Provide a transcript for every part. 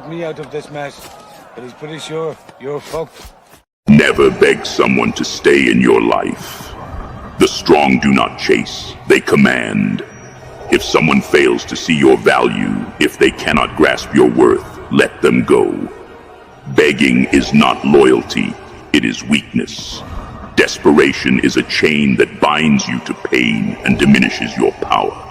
me out of this mess, but he's pretty sure you're fucked. Never beg someone to stay in your life. The strong do not chase, they command. If someone fails to see your value, if they cannot grasp your worth, let them go. Begging is not loyalty, it is weakness. Desperation is a chain that binds you to pain and diminishes your power.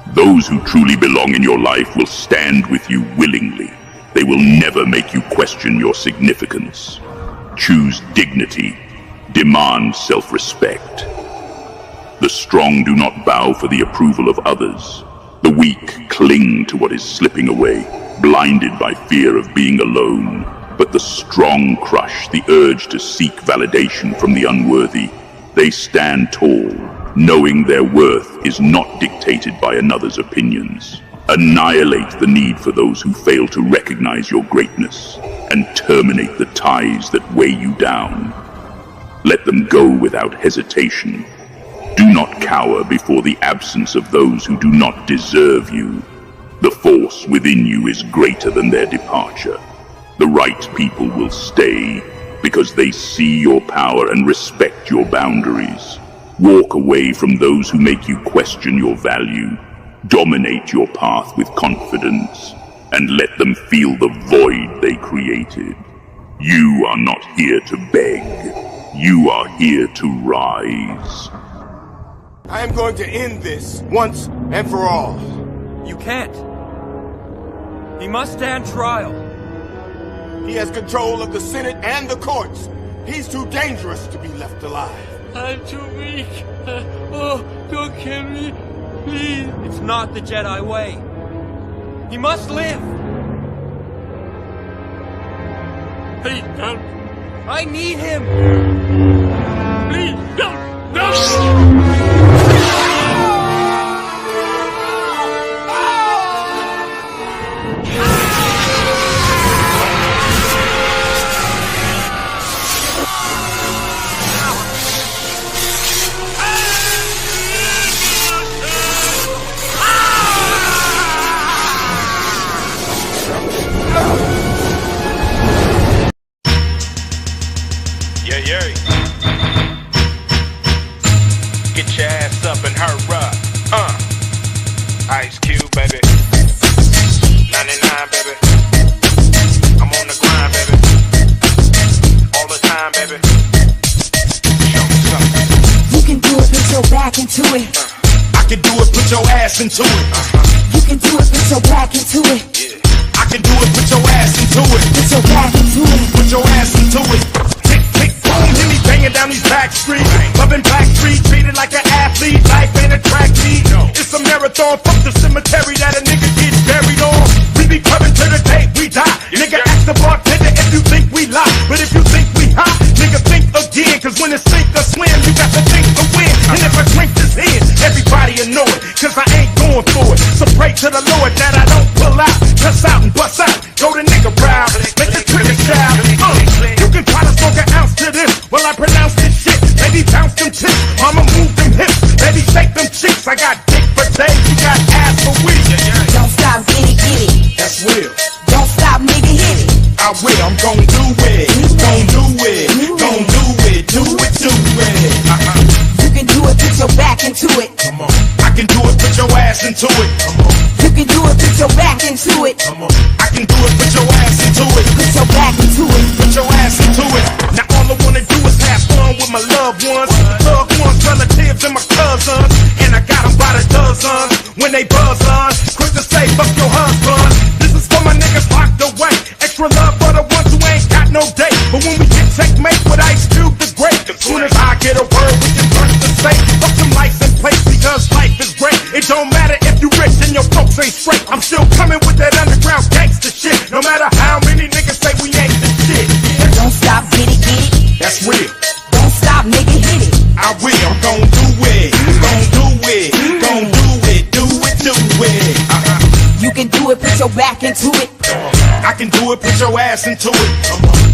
Those who truly belong in your life will stand with you willingly. They will never make you question your significance. Choose dignity. Demand self-respect. The strong do not bow for the approval of others. The weak cling to what is slipping away, blinded by fear of being alone. But the strong crush the urge to seek validation from the unworthy. They stand tall, knowing their worth is not dictated by another's opinions. Annihilate the need for those who fail to recognize your greatness, and terminate the ties that weigh you down. Let them go without hesitation. Do not cower before the absence of those who do not deserve you. The force within you is greater than their departure. The right people will stay because they see your power and respect your boundaries. Walk away from those who make you question your value. Dominate your path with confidence and let them feel the void they created. You are not here to beg. You are here to rise. I am going to end this once and for all. You can't. He must stand trial. He has control of the Senate and the courts. He's too dangerous to be left alive. I'm too weak. Oh, don't kill me, please. It's not the Jedi way. He must live. Please, don't. I need him. Please, don't. No! Get your ass up and hurry up. Ice Cube, baby. 99, baby. I'm on the grind, baby. All the time, baby. Show me something. You can do it, put your back into it. I can do it, put your ass into it. You can do it, put your back into it. I can do it, put your ass into it. Put your back into it. Put your ass into it. Tick, tick, boom, hear me banging down these back streets. Loving Black Street, treated like an athlete. Life ain't a track meet. It's a marathon, fuck the cemetery that a nigga gets buried on. We be coming to the day we die. Nigga, ask the bartender if you think we lie. But if you think we hot, nigga, think again. Cause when it's sink or swim, you got to think to win. And if I drink this in, everybody will know it. Cause I ain't going for it. So pray to the Lord that I don't pull out. Cuss out and bust out. Go to nigga proud. Make the trigger shout. You can try to smoke an ounce to this while I pronounce this shit. Baby, bounce them tips. Mama, move them hips. Baby, shake them cheeks. I got dick for days. You got ass for weeks. Don't stop, get it. That's real. Don't stop, nigga, hit it. I will. I'm gon' do it. Gon' do it. Gon' do it. Do it. Do it. You can do it, put your back into it. Come on. I can do it. Put your ass into it. Come on. You can do it, put your back into it. Come on. I can do it. Put your ass into it. Put your back into it. Put your ass into it. Now all I wanna do is have fun with my loved ones. Loved ones, relatives, and my cousins. And I got them by the dozens. When they buzz on, quick to say, fuck your husband. This is for my niggas locked away. Extra love for the ones who ain't got no date. But when we get checkmate with Ice Cube the Great, as soon as I get a word, we can turn to say, fuck some license plates because life is great. It don't matter if you rich and your folks ain't straight. I'm still coming with that underground gangster shit. No matter how many niggas say we ain't the shit. Don't stop, get it. That's real. Don't stop, nigga, hit it. I will. I'm gon' do it. Gon' do it. Gon' do it. Do it. Do it. You can do it, put your back into it. I can do it. Put your ass into it.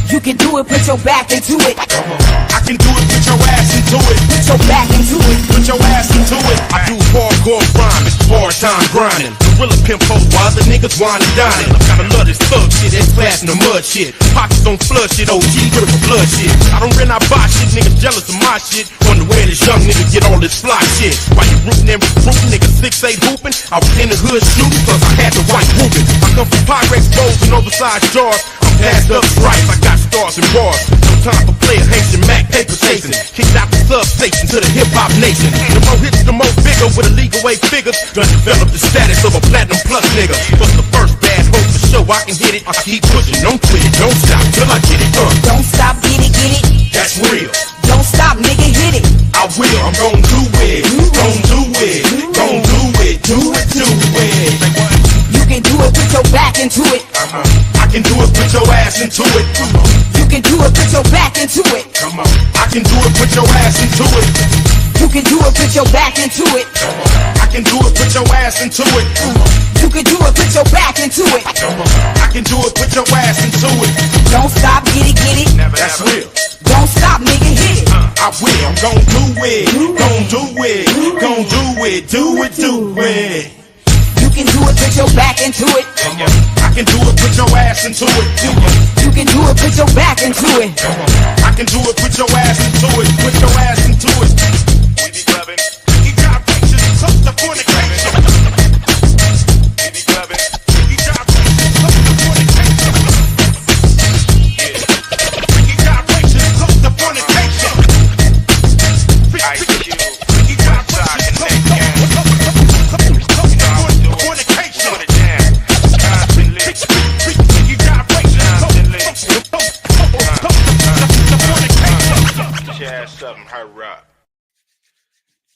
You can do it, put your back into it. I can do it. Put your ass into it. Put your back into it. Put your ass into it. I do hardcore rhyming, hard time grinding. Gorilla pimp for other niggas. niggas wine and dining. Gotta love this thug shit, that's class in the mud shit. Pockets on flood shit, OG critical blood shit. I don't rent, I buy shit, niggas jealous of my shit. Wonder where this young nigga get all this fly shit. Why you rootin' and recruiting, niggas 6'8" hooping? I was in the hood shooting, cause I had the white whooping. I come from Pyrex bowls and oversized jars. I'm passed up stripes, I got stars and bars. No time for player Haitian Mac paper chasing. Kicked out the substation to the hip-hop nation. The more hits, the more bigger with illegal way figures. Done develop the status of a platinum plus nigga. But the first bad hope for sure I can hit it. I keep pushing, don't quit it, don't stop till I get it. Don't stop, get it, get it. That's real. Don't stop, nigga, hit it. I will, I'm gon' do it. Gon' do it. Gon' do it. Do it, do it. You can do it, put your back into it. I can do it, put your ass into it. You can do it, put your back into it. Come on. I can do it, put your ass into it. You can do it, put your back into it. I can do it, put your ass into it. You can do it, put your back into it. I can do it, put your ass into it. Don't stop, get it, get it. That's real. Don't stop, nigga, hit it. I will, I'm gon' do it. Gon' do it. Gon' do it. Do it, do it. You can do it, put your back into it. I can do it, put your ass into it. You can do it, put your back into it. I can do it, put your ass into it. Put your ass into it. We be clubbing. He got pictures, close to fornication. We be clubbing. He got pictures, close to fornication. Yeah. He got pictures, close to fornication. He got pictures, close to fornication.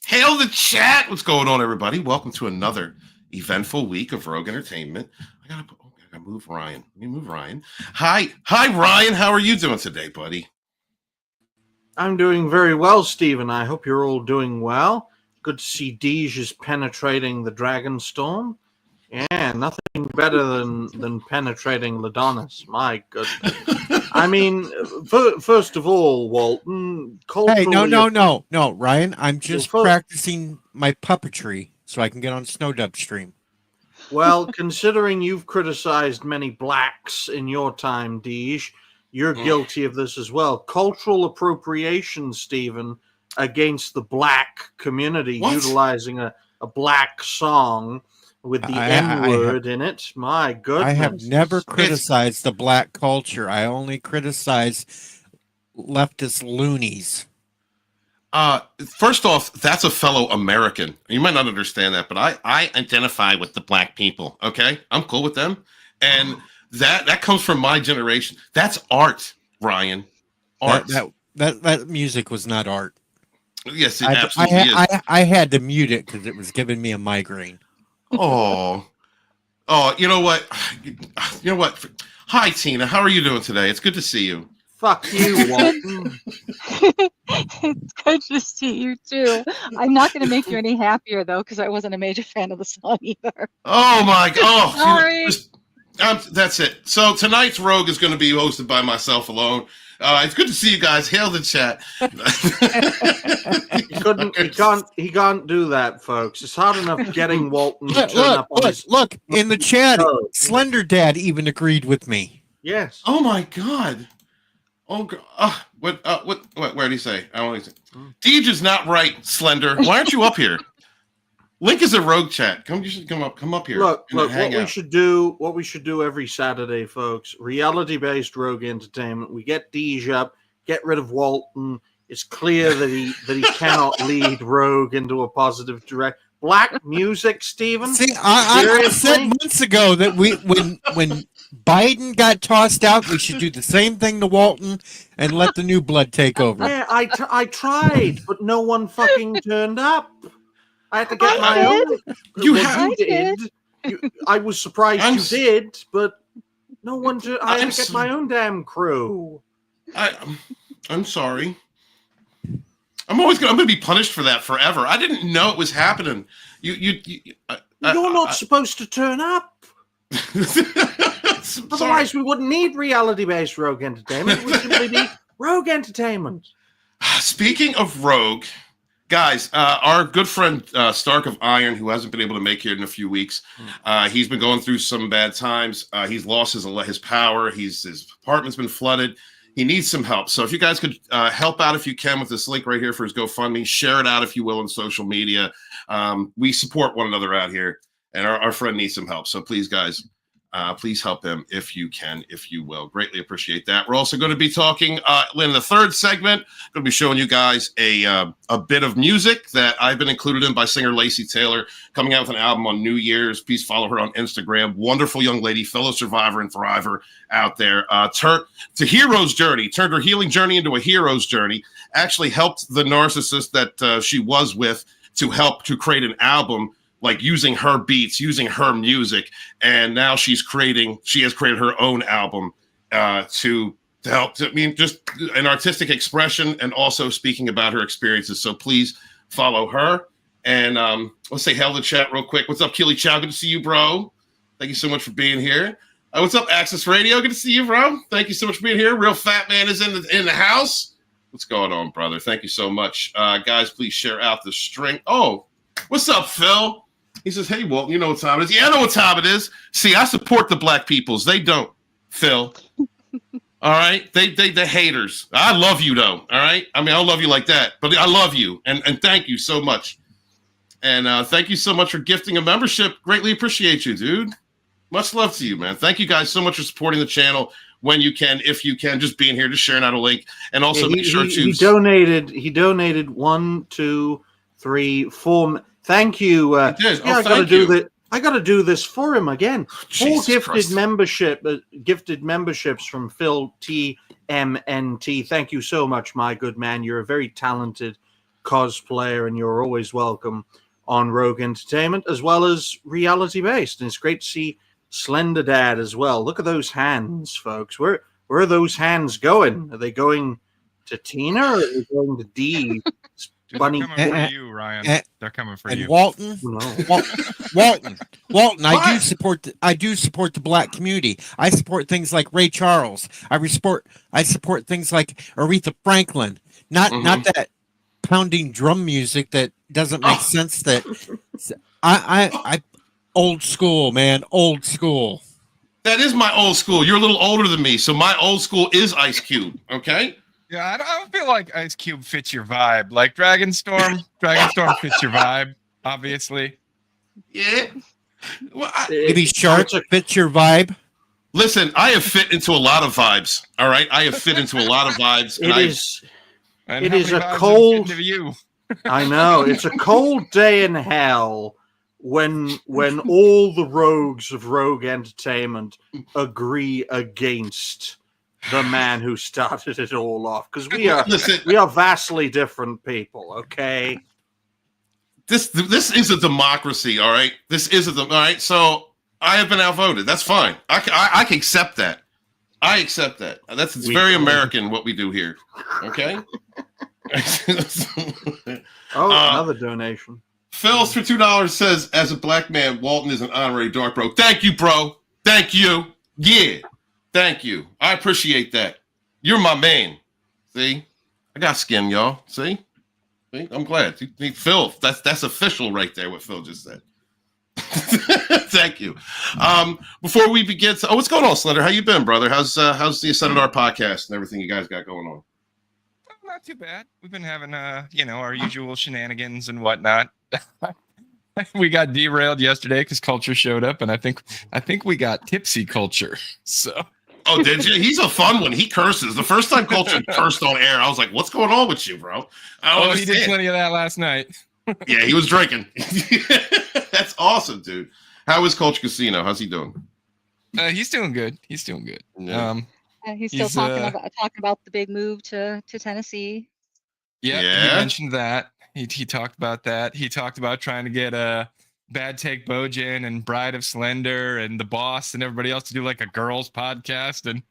Hail the chat! What's going on, everybody? Welcome to another eventful week of Rogue Entertainment. I gotta move Ryan. Let me move Ryan. Hi, Ryan. How are you doing today, buddy? I'm doing very well, Stephen. I hope you're all doing well. Good to see Deej is penetrating the Dragonstorm. Yeah, nothing better than penetrating Ladonis. My goodness. I mean, first of all, Walton, Hey, no, Ryan. I'm just practicing my puppetry so I can get on Snowdub stream. Well, considering you've criticized many blacks in your time, Deej, you're guilty of this as well. Cultural appropriation, Stephen, against the black community, utilizing a black song with the N-word in it. My goodness. I have never criticized the black culture. I only criticize leftist loonies. First off, that's a fellow American. You might not understand that, but I identify with the black people, okay? I'm cool with them. And that comes from my generation. That's art, Ryan. Art. That music was not art. Yes, it absolutely is. I had to mute it because it was giving me a migraine. Oh, you know what? Hi, Tina. How are you doing today? It's good to see you. Fuck you, Walton. It's good to see you too. I'm not going to make you any happier though, because I wasn't a major fan of the song either. Oh my God! Sorry. That's it. So tonight's Rogue is going to be hosted by myself alone. It's good to see you guys. Hail the chat. He can't do that, folks. It's hard enough getting Walton to turn up on his... Look, in the chat, Slender Dad even agreed with me. Yes. Oh my God. Oh God. What did he say? I only say Deej is not right, Slender. Why aren't you up here? Link is a Rogue chat. You should come up here. Look, what we should do every Saturday, folks, reality-based Rogue Entertainment. We get Deej up, get rid of Walton. It's clear that he cannot lead Rogue into a positive direction. Black music, Stephen. See, I said months ago that when Biden got tossed out, we should do the same thing to Walton and let the new blood take over. Yeah, I tried, but no one fucking turned up. I had to get my own. You did. I was surprised you did, but no one. I had to get my own damn crew. I'm sorry. I'm going to be punished for that forever. I didn't know it was happening. You're not supposed to turn up. Otherwise, we wouldn't need reality-based Rogue Entertainment. It would simply be Rogue Entertainment. Speaking of Rogue, Guys, our good friend Stark of Iron, who hasn't been able to make it in a few weeks, he's been going through some bad times. He's lost his power. His apartment's been flooded. He needs some help. So if you guys could help out if you can with this link right here for his GoFundMe, share it out if you will on social media. We support one another out here, and our friend needs some help. So please, guys, please help him if you can, if you will. Greatly appreciate that. We're also going to be talking in the third segment. Going to be showing you guys a bit of music that I've been included in by singer Lacey Taylor, coming out with an album on New Year's. Please follow her on Instagram. Wonderful young lady, fellow survivor and thriver out there. Turned to hero's journey, turned her healing journey into a hero's journey. Actually helped the narcissist that she was with to help to create an album, like using her beats, using her music, and now she has created her own album to help. Just an artistic expression, and also speaking about her experiences. So please follow her, and let's say hello to chat real quick. What's up, Keely Chow? Good to see you, bro. Thank you so much for being here. What's up, Access Radio? Good to see you, bro. Thank you so much for being here. Real Fat Man is in the house. What's going on, brother? Thank you so much, guys. Please share out the string. Oh, what's up, Phil? He says, hey, Walton, you know what time it is? Yeah, I know what time it is. See, I support the black peoples. They don't, Phil. All right? They haters. I love you, though. All right? I mean, I don't love you like that, but I love you. And thank you so much. And thank you so much for gifting a membership. Greatly appreciate you, dude. Much love to you, man. Thank you guys so much for supporting the channel when you can, if you can, just being here, just sharing out a link. And also make sure to... He donated 1, 2, 3, 4... Thank you. I got to do this for him again. Jesus 4 Christ. gifted memberships from Phil TMNT. Thank you so much, my good man. You're a very talented cosplayer, and you're always welcome on Rogue Entertainment, as well as reality based. And it's great to see Slender Dad as well. Look at those hands, folks. Where are those hands going? Are they going to Tina, or are they going to Dee? They're coming for you, Ryan. They're coming for you. Walton, Walton. I do support the black community. I support things like Ray Charles. I support things like Aretha Franklin. Not that pounding drum music that doesn't make sense. That I old school, man, old school. That is my old school. You're a little older than me, so my old school is Ice Cube. Okay. Yeah, I don't feel like Ice Cube fits your vibe. Like Dragonstorm fits your vibe, obviously. Yeah. Well, Maybe Shark fits your vibe. Listen, I have fit into a lot of vibes. All right, I have fit into a lot of vibes. It is a cold. I know it's a cold day in hell when all the rogues of Rogue Entertainment agree against the man who started it all off, because we are vastly different people. Okay, this is a democracy. All right, all right. So I have been outvoted. That's fine. I can accept that. I accept that. It's very American what we do here. Okay. Another donation. Phil's for $2 says, as a black man, Walton is an honorary dark bro. Thank you, bro. Thank you. Yeah. Thank you. I appreciate that. You're my man. See? I got skin, y'all. See? I'm glad. Phil, that's official right there, what Phil just said. Thank you. Before we begin, what's going on, Slender? How you been, brother? How's the Ascended Art podcast and everything you guys got going on? Not too bad. We've been having our usual shenanigans and whatnot. We got derailed yesterday because Culture showed up, and I think we got tipsy Culture. So. Oh, did you? He's a fun one. He curses. The first time Culture cursed on air, I was like, "What's going on with you, bro?" He did plenty of that last night. Yeah, he was drinking. That's awesome, dude. How is Culture Casino? How's he doing? He's doing good. He's doing good. Yeah. He's still talking about the big move to Tennessee. Yeah, he mentioned that. He talked about that. He talked about trying to get Bad Take Bojan and Bride of Slender and The Boss and everybody else to do like a girls podcast. And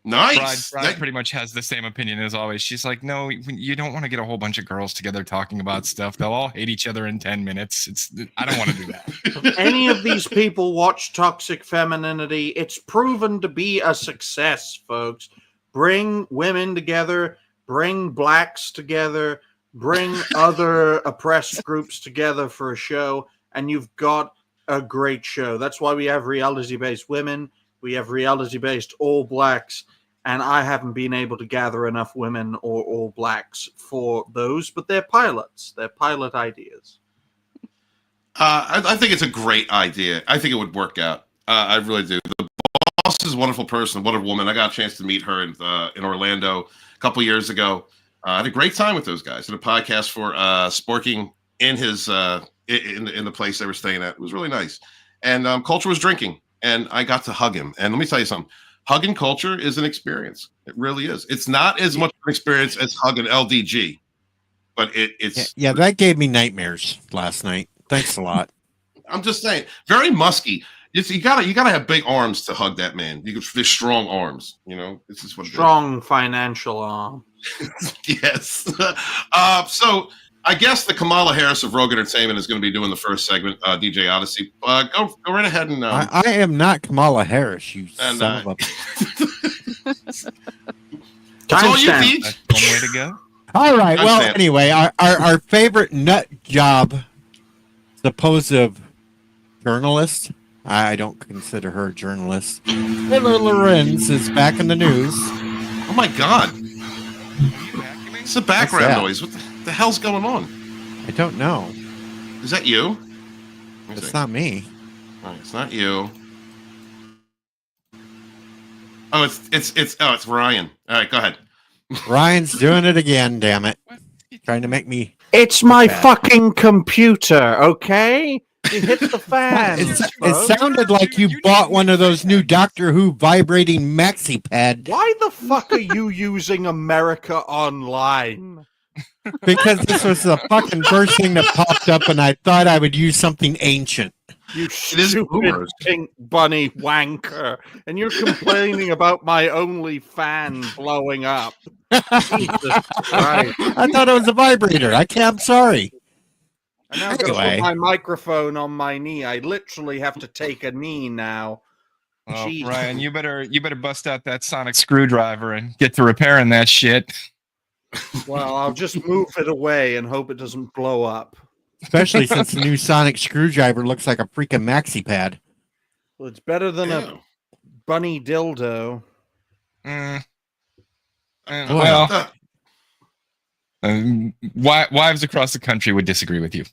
nice. Bride pretty much has the same opinion as always. She's like, no, you don't want to get a whole bunch of girls together talking about stuff. They'll all hate each other in 10 minutes. I don't want to do that. Any of these people watch Toxic Femininity. It's proven to be a success, folks. Bring women together, bring blacks together, Bring other oppressed groups together for a show, and you've got a great show. That's why we have reality-based women. We have reality-based all blacks, and I haven't been able to gather enough women or all blacks for those, but they're pilots. They're pilot ideas. I think it's a great idea. I think it would work out. I really do. The boss is a wonderful person, a wonderful woman. I got a chance to meet her in Orlando a couple years ago. I had a great time with those guys. Did a podcast for Sporking in his in the place they were staying at. It was really nice. And Culture was drinking, and I got to hug him. And let me tell you something. Hugging Culture is an experience. It really is. It's not as much an experience as hugging LDG, but it's yeah. That gave me nightmares last night. Thanks a lot. I'm just saying, very musky. You gotta have big arms to hug that man. There's strong arms. You know, this is what strong financial arm. Yes. So I guess the Kamala Harris of Rogue Entertainment is going to be doing the first segment, DJ Odyssey. Go right ahead and. I am not Kamala Harris, you son of a. That's all you need. That's one way to go. All right. Well, anyway, our favorite nut job, supposed journalist. I don't consider her a journalist. Taylor Lorenz is back in the news. Oh my God! It's a background noise. What the hell's going on? I don't know. Is that you? It's not me. All right, it's not you. Oh, it's Ryan. All right, go ahead. Ryan's doing it again. Damn it! Trying to make me. It's my fucking computer. Okay. It hit the fan. It sounded like you bought one of those new Doctor Who vibrating maxi pad. Why the fuck are you using America Online? Because this was the fucking first thing that popped up, and I thought I would use something ancient. You stupid pink bunny wanker. And you're complaining about my only fan blowing up. Jesus Christ. I thought it was a vibrator. I'm sorry. I now gotta put my microphone on my knee. I literally have to take a knee now. Oh, Ryan, you better bust out that sonic screwdriver and get to repairing that shit. Well, I'll just move it away and hope it doesn't blow up. Especially since the new sonic screwdriver looks like a freaking maxi pad. Well, it's better than a bunny dildo. Well, wives across the country would disagree with you.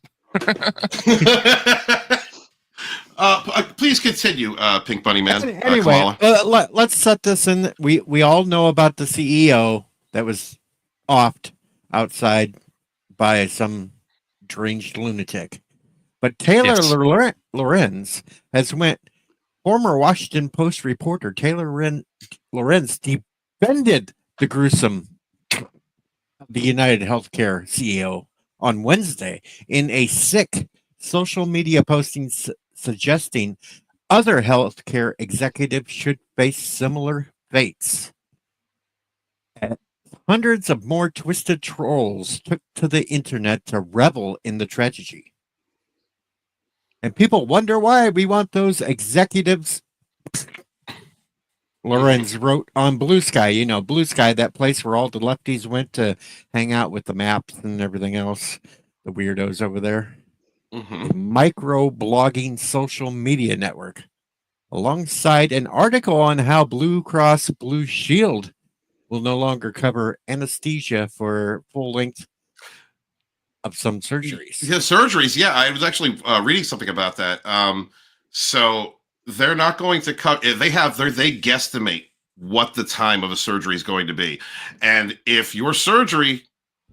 Please continue, Pink Bunny Man. Anyway, let's set this in. We all know about the CEO that was offed outside by some deranged lunatic. But Taylor Lorenz has went. Former Washington Post reporter Taylor Lorenz defended the gruesome the United Healthcare CEO on Wednesday in a sick social media posting suggesting other healthcare executives should face similar fates. Hundreds of more twisted trolls took to the internet to revel in the tragedy. And people wonder why we want those executives. Lorenz wrote on Blue Sky, Blue Sky, that place where all the lefties went to hang out with the maps and everything else, the weirdos over there. Micro-blogging social media network, alongside an article on how Blue Cross Blue Shield will no longer cover anesthesia for full length of some surgeries. Yeah, surgeries. Yeah, I was actually reading something about that. So they're not going to cut. They guesstimate what the time of a surgery is going to be, and if your surgery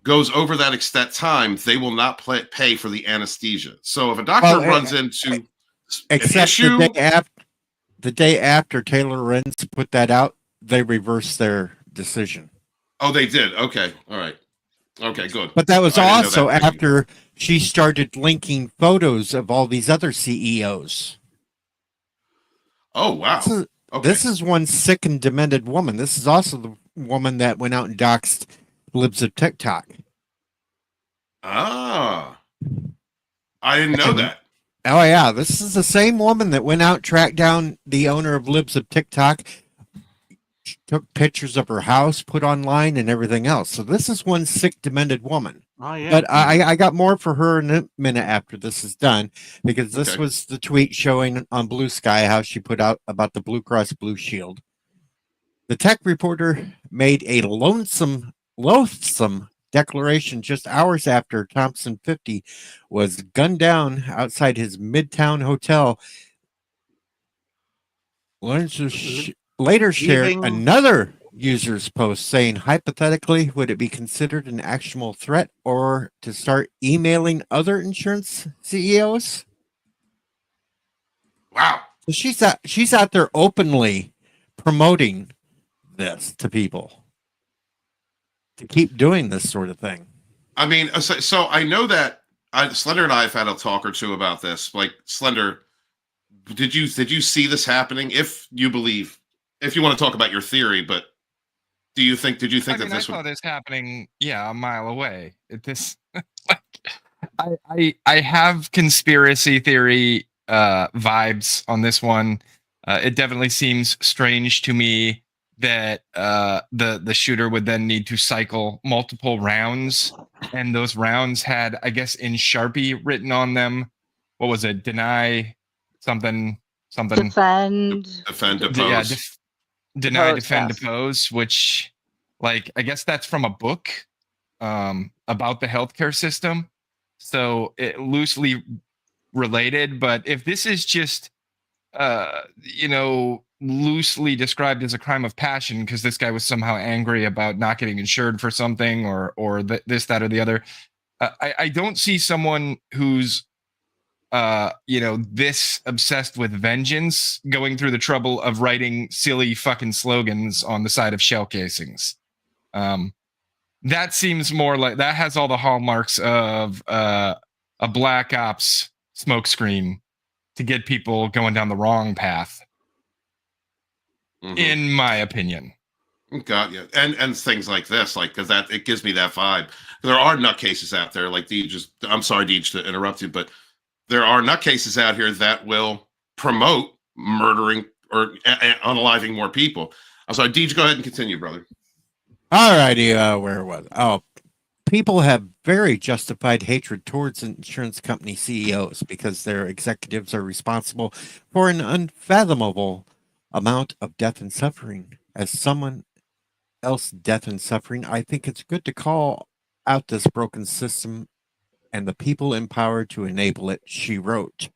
goes over that time, they will not pay for the anesthesia. So if a doctor runs into except an issue, the day after Taylor Lorenz put that out, they reversed their decision. Oh, they did. Okay, all right. Okay, good. But that was also after she started linking photos of all these other CEOs. Oh, wow. This is one sick and demented woman. This is also the woman that went out and doxed libs of TikTok. Ah. I didn't know that. Oh, yeah. This is the same woman that went out, tracked down the owner of libs of TikTok, She took pictures of her house, put online, and everything else. So this is one sick, demented woman. Oh yeah. But I got more for her in a minute after this is done, because this Okay. was the tweet showing on Blue Sky how she put out about the Blue Cross Blue Shield. The tech reporter made a loathsome declaration just hours after Thompson 50 was gunned down outside his Midtown hotel. Later shared Leaving- another user's post saying, hypothetically, would it be considered an actionable threat or to start emailing other insurance CEOs? Wow. So she's out there openly promoting this to people to keep doing this sort of thing. I mean, so I know that Slender and I have had a talk or two about this. Like, Slender, did you see this happening? If you believe, if you want to talk about your theory, but did you think I that mean, this I saw would? this happening, a mile away. This, I have conspiracy theory vibes on this one. It definitely seems strange to me that the shooter would then need to cycle multiple rounds, and those rounds had, I guess, in Sharpie written on them. What was it? Deny something. Defend. Depose. Yeah, deny, Depose, defend, yes. depose, which, like, I guess that's from a book about the healthcare system. So it loosely related, but if this is just loosely described as a crime of passion because this guy was somehow angry about not getting insured for something or this, that, or the other, I don't see someone who's this obsessed with vengeance going through the trouble of writing silly fucking slogans on the side of shell casings. That seems more like that has all the hallmarks of a black ops smokescreen to get people going down the wrong path, in my opinion. Got you. And things like this, like, because that it gives me that vibe. There are nutcases out there, like I'm sorry, Deej, to interrupt you, but there are nutcases out here that will promote murdering or unaliving more people. I'm sorry, Deej, go ahead and continue, brother. All righty, where was it? Oh, people have very justified hatred towards insurance company CEOs because their executives are responsible for an unfathomable amount of death and suffering. As someone else death and suffering, I think it's good to call out this broken system and the people empowered to enable it, she wrote.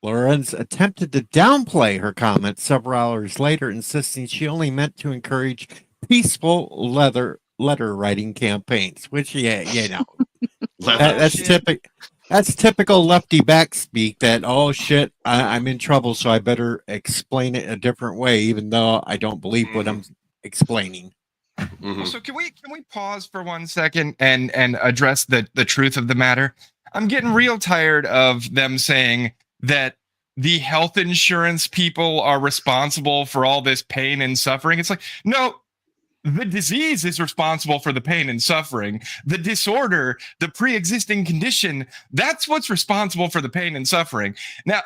Lorenz attempted to downplay her comment several hours later, insisting she only meant to encourage peaceful letter writing campaigns, which, that's typical lefty backspeak that, oh shit, I'm in trouble, so I better explain it a different way, even though I don't believe what I'm explaining. So can we pause for 1 second and address the truth of the matter? I'm getting real tired of them saying that the health insurance people are responsible for all this pain and suffering. It's like, no, the disease is responsible for the pain and suffering. The disorder, the pre-existing condition, that's what's responsible for the pain and suffering. Now,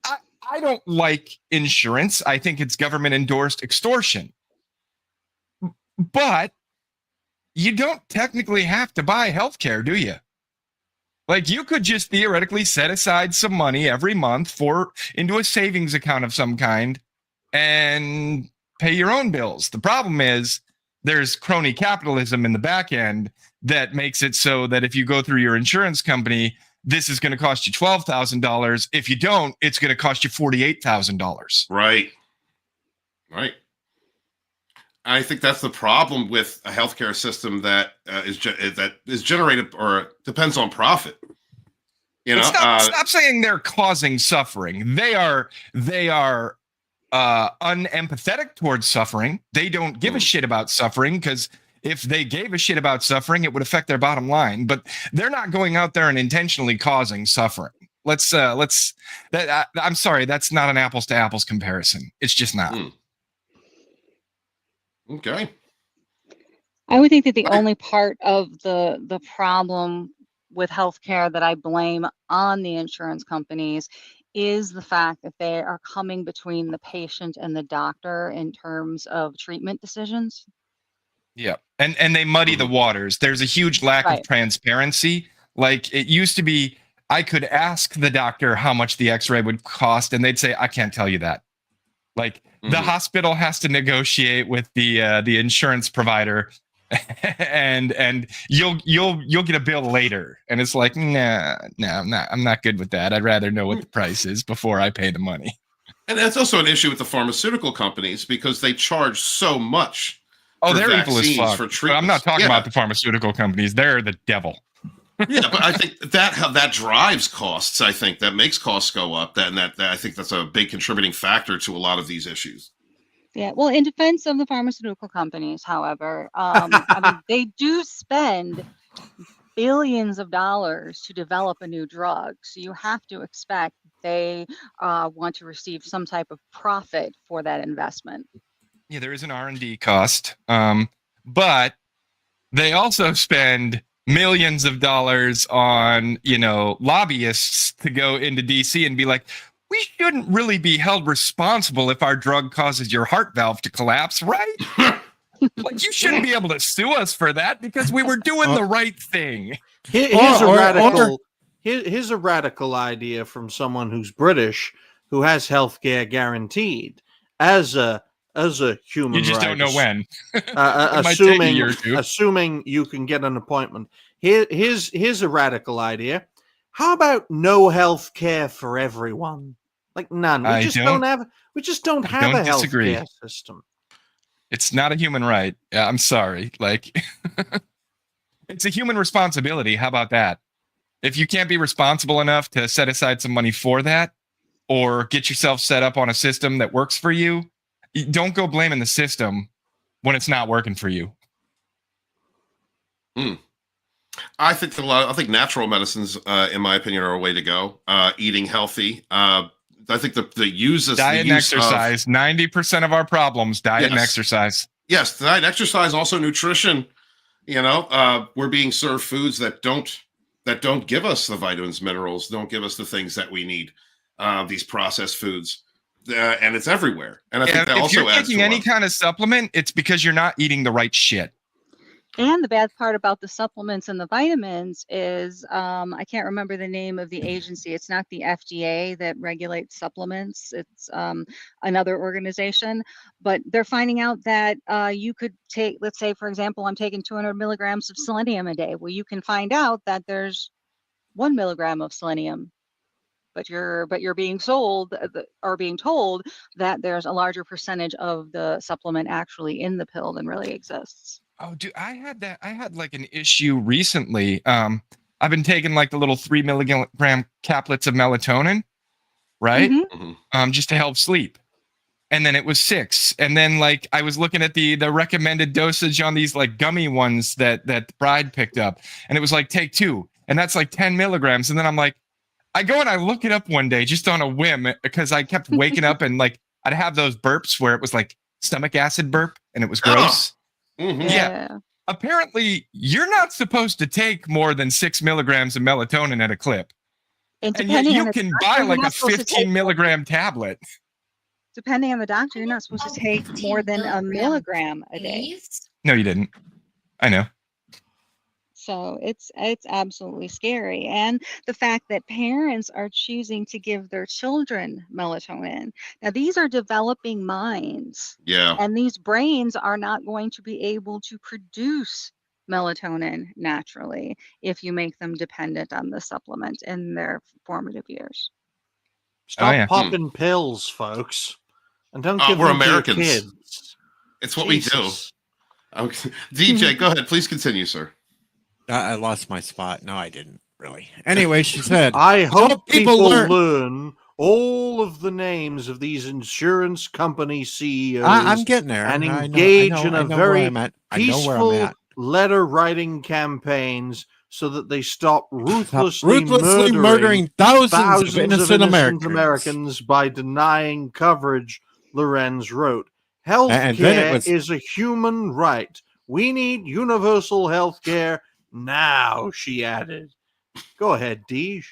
I don't like insurance. I think it's government endorsed extortion. But you don't technically have to buy healthcare, do you? Like, you could just theoretically set aside some money every month into a savings account of some kind and pay your own bills. The problem is there's crony capitalism in the back end that makes it so that if you go through your insurance company, this is going to cost you $12,000. If you don't, it's going to cost you $48,000. Right. I think that's the problem with a healthcare system that is generated or depends on profit. Stop saying they're causing suffering. They are unempathetic towards suffering. They don't give a shit about suffering, because if they gave a shit about suffering, it would affect their bottom line. But they're not going out there and intentionally causing suffering. I'm sorry, that's not an apples to apples comparison. It's just not. Okay. I would think that the only part of the problem with healthcare that I blame on the insurance companies is the fact that they are coming between the patient and the doctor in terms of treatment decisions. Yeah. And they muddy the waters. There's a huge lack of Right. transparency. Like it used to be, I could ask the doctor how much the x-ray would cost, and they'd say, I can't tell you that. Like the hospital has to negotiate with the insurance provider, and you'll get a bill later. And it's like, nah, I'm not good with that. I'd rather know what the price is before I pay the money. And that's also an issue with the pharmaceutical companies because they charge so much. Oh, for they're evil as vaccines, fuck. for But I'm not treatments. talking Yeah. about the pharmaceutical companies. They're the devil. Yeah, but I think that drives costs. I think that makes costs go up. That I think that's a big contributing factor to a lot of these issues. Yeah, well, in defense of the pharmaceutical companies, however, I mean, they do spend billions of dollars to develop a new drug. So you have to expect they want to receive some type of profit for that investment. Yeah, there is an R&D cost, but they also spend millions of dollars on, lobbyists to go into DC and be like, we shouldn't really be held responsible if our drug causes your heart valve to collapse, right? Like, you shouldn't be able to sue us for that because we were doing the right thing. Here's a radical idea from someone who's British, who has healthcare guaranteed as a human. You just don't know when. Assuming you can get an appointment. Here's a radical idea. How about no health care for everyone? Like none. We just don't have a health care system. It's not a human right. Yeah, I'm sorry. Like it's a human responsibility. How about that? If you can't be responsible enough to set aside some money for that or get yourself set up on a system that works for you, don't go blaming the system when it's not working for you. I think natural medicines, in my opinion, are a way to go. Eating healthy. I think the use of diet and exercise. 90% of our problems, diet and exercise. Yes, diet and exercise, also nutrition. We're being served foods that don't give us the vitamins, minerals, don't give us the things that we need. These processed foods. And it's everywhere. And I think that also adds to if you're taking any kind of supplement, it's because you're not eating the right shit. And the bad part about the supplements and the vitamins is I can't remember the name of the agency. It's not the FDA that regulates supplements. It's another organization. But they're finding out that you could take, let's say, for example, I'm taking 200 milligrams of selenium a day. Well, you can find out that there's 1 milligram of selenium. But you're being sold or being told that there's a larger percentage of the supplement actually in the pill than really exists. Oh, dude, I had like an issue recently. I've been taking like the little 3 milligram caplets of melatonin, right? Just to help sleep. And then it was 6. And then like I was looking at the recommended dosage on these like gummy ones that the bride picked up, and it was like take 2, and that's like 10 milligrams. And then I'm like, I go and I look it up one day just on a whim because I kept waking up and like I'd have those burps where it was like stomach acid burp and it was gross. Yeah. Apparently, you're not supposed to take more than 6 milligrams of melatonin at a clip. And yet you can buy like a 15 milligram tablet. Depending on the doctor, you're not supposed to take more than a milligram a day. No, you didn't. I know. So it's absolutely scary. And the fact that parents are choosing to give their children melatonin. Now, these are developing minds. Yeah. And these brains are not going to be able to produce melatonin naturally if you make them dependent on the supplement in their formative years. Stop popping pills, folks. And don't give we're them to your Americans. kids. It's what we do. Okay. DJ, go ahead. Please continue, sir. I lost my spot. No, I didn't really. Anyway, she said, I hope people learn learn all of the names of these insurance company CEOs. I'm getting there. And I engage know in a where very I'm at. I know where I'm peaceful at. letter writing campaigns so that they stop ruthlessly murdering thousands of innocent Americans by denying coverage, Lorenz wrote. Healthcare is a human right. We need universal health care now, she added. Go ahead, Deej.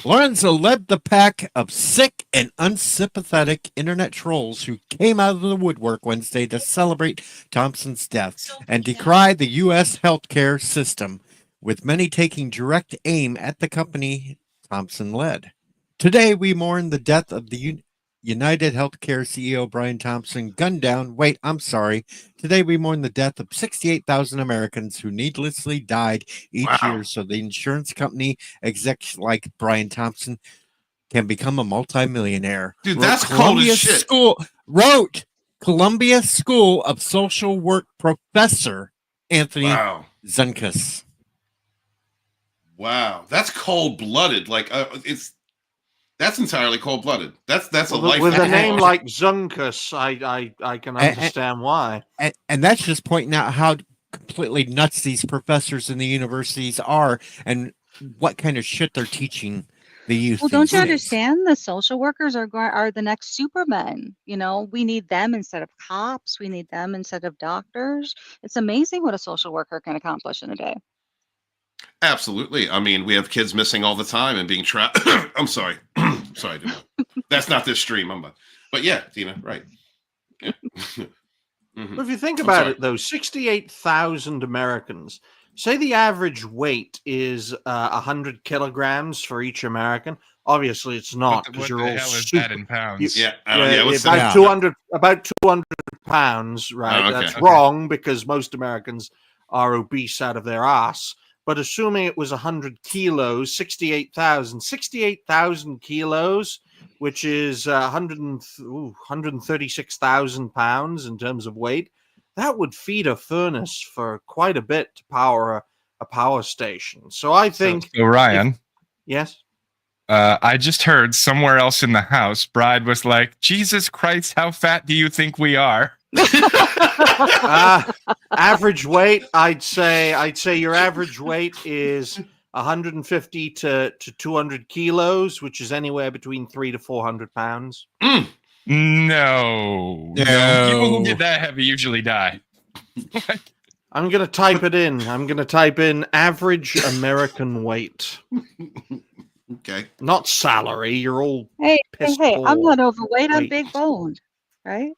Lorenzo led the pack of sick and unsympathetic internet trolls who came out of the woodwork Wednesday to celebrate Thompson's death and decry the U.S. healthcare system, with many taking direct aim at the company Thompson led. Today, we mourn the death of the United Healthcare CEO Brian Thompson, gunned down. Wait, I'm sorry. Today, we mourn the death of 68,000 Americans who needlessly died each year so the insurance company execs like Brian Thompson can become a multimillionaire. Dude, that's cold as shit. Wrote Columbia School of Social Work professor Anthony Zunkus. Wow, that's cold-blooded. Like that's entirely cold-blooded. That's a life with a name like Zunkus. I can understand why. And that's just pointing out how completely nuts these professors in the universities are, and what kind of shit they're teaching the youth. Well, don't you understand? The social workers are the next supermen. You know, we need them instead of cops. We need them instead of doctors. It's amazing what a social worker can accomplish in a day. Absolutely. I mean, we have kids missing all the time and being trapped. I'm sorry. Sorry, dude. That's not this stream. But yeah, Tina, right. Yeah. But if you think about it, though, 68,000 Americans, say the average weight is 100 kilograms for each American. Obviously, it's not, because you're all is that in pounds? About 200 pounds, right? Oh, okay. That's wrong, because most Americans are obese out of their ass. But assuming it was 100 kilos, 68,000 kilos, which is 136,000 pounds in terms of weight, that would feed a furnace for quite a bit to power a power station. So I think... So Ryan... Yes? I just heard somewhere else in the house, Bride was like, Jesus Christ, how fat do you think we are? Average weight, I'd say your average weight is 150 to 200 kilos, which is anywhere between 300 to 400 pounds. No. People who get that heavy usually die. I'm gonna type it in. I'm gonna type in average American weight. Okay. Not salary. You're all hey, I'm not overweight. I'm big boned, right?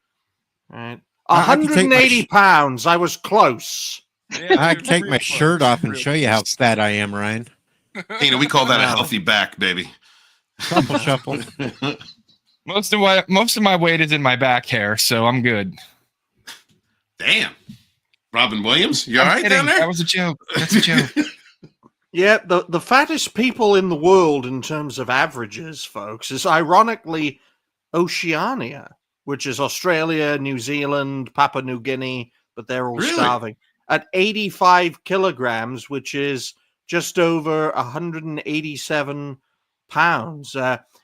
All right. 180 pounds. I was close. Yeah, I can take my shirt off and show you how fat I am, Ryan. You know, we call that a healthy back, baby. Shuffle. Most of my weight is in my back hair, so I'm good. Damn. Robin Williams, you all right down there? That was a joke. That's a joke. Yeah, the fattest people in the world in terms of averages, folks, is ironically Oceania, which is Australia, New Zealand, Papua New Guinea, but they're all starving. At 85 kilograms, which is just over 187 pounds.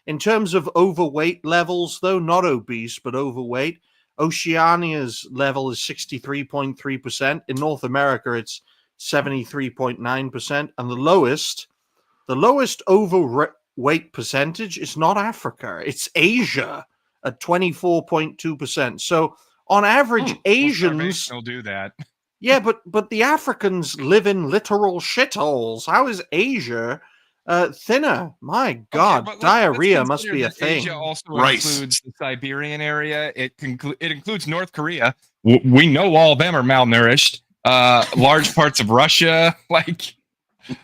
In terms of overweight levels, though, not obese, but overweight, Oceania's level is 63.3%. In North America, it's 73.9%. And the lowest overweight percentage is not Africa. It's Asia at 24.2%. So on average, Asians will do that. Yeah, but the Africans live in literal shitholes. How is Asia thinner? My God, diarrhea must be a thing. Asia also includes the Siberian area. It includes North Korea. We know all of them are malnourished. Large parts of Russia,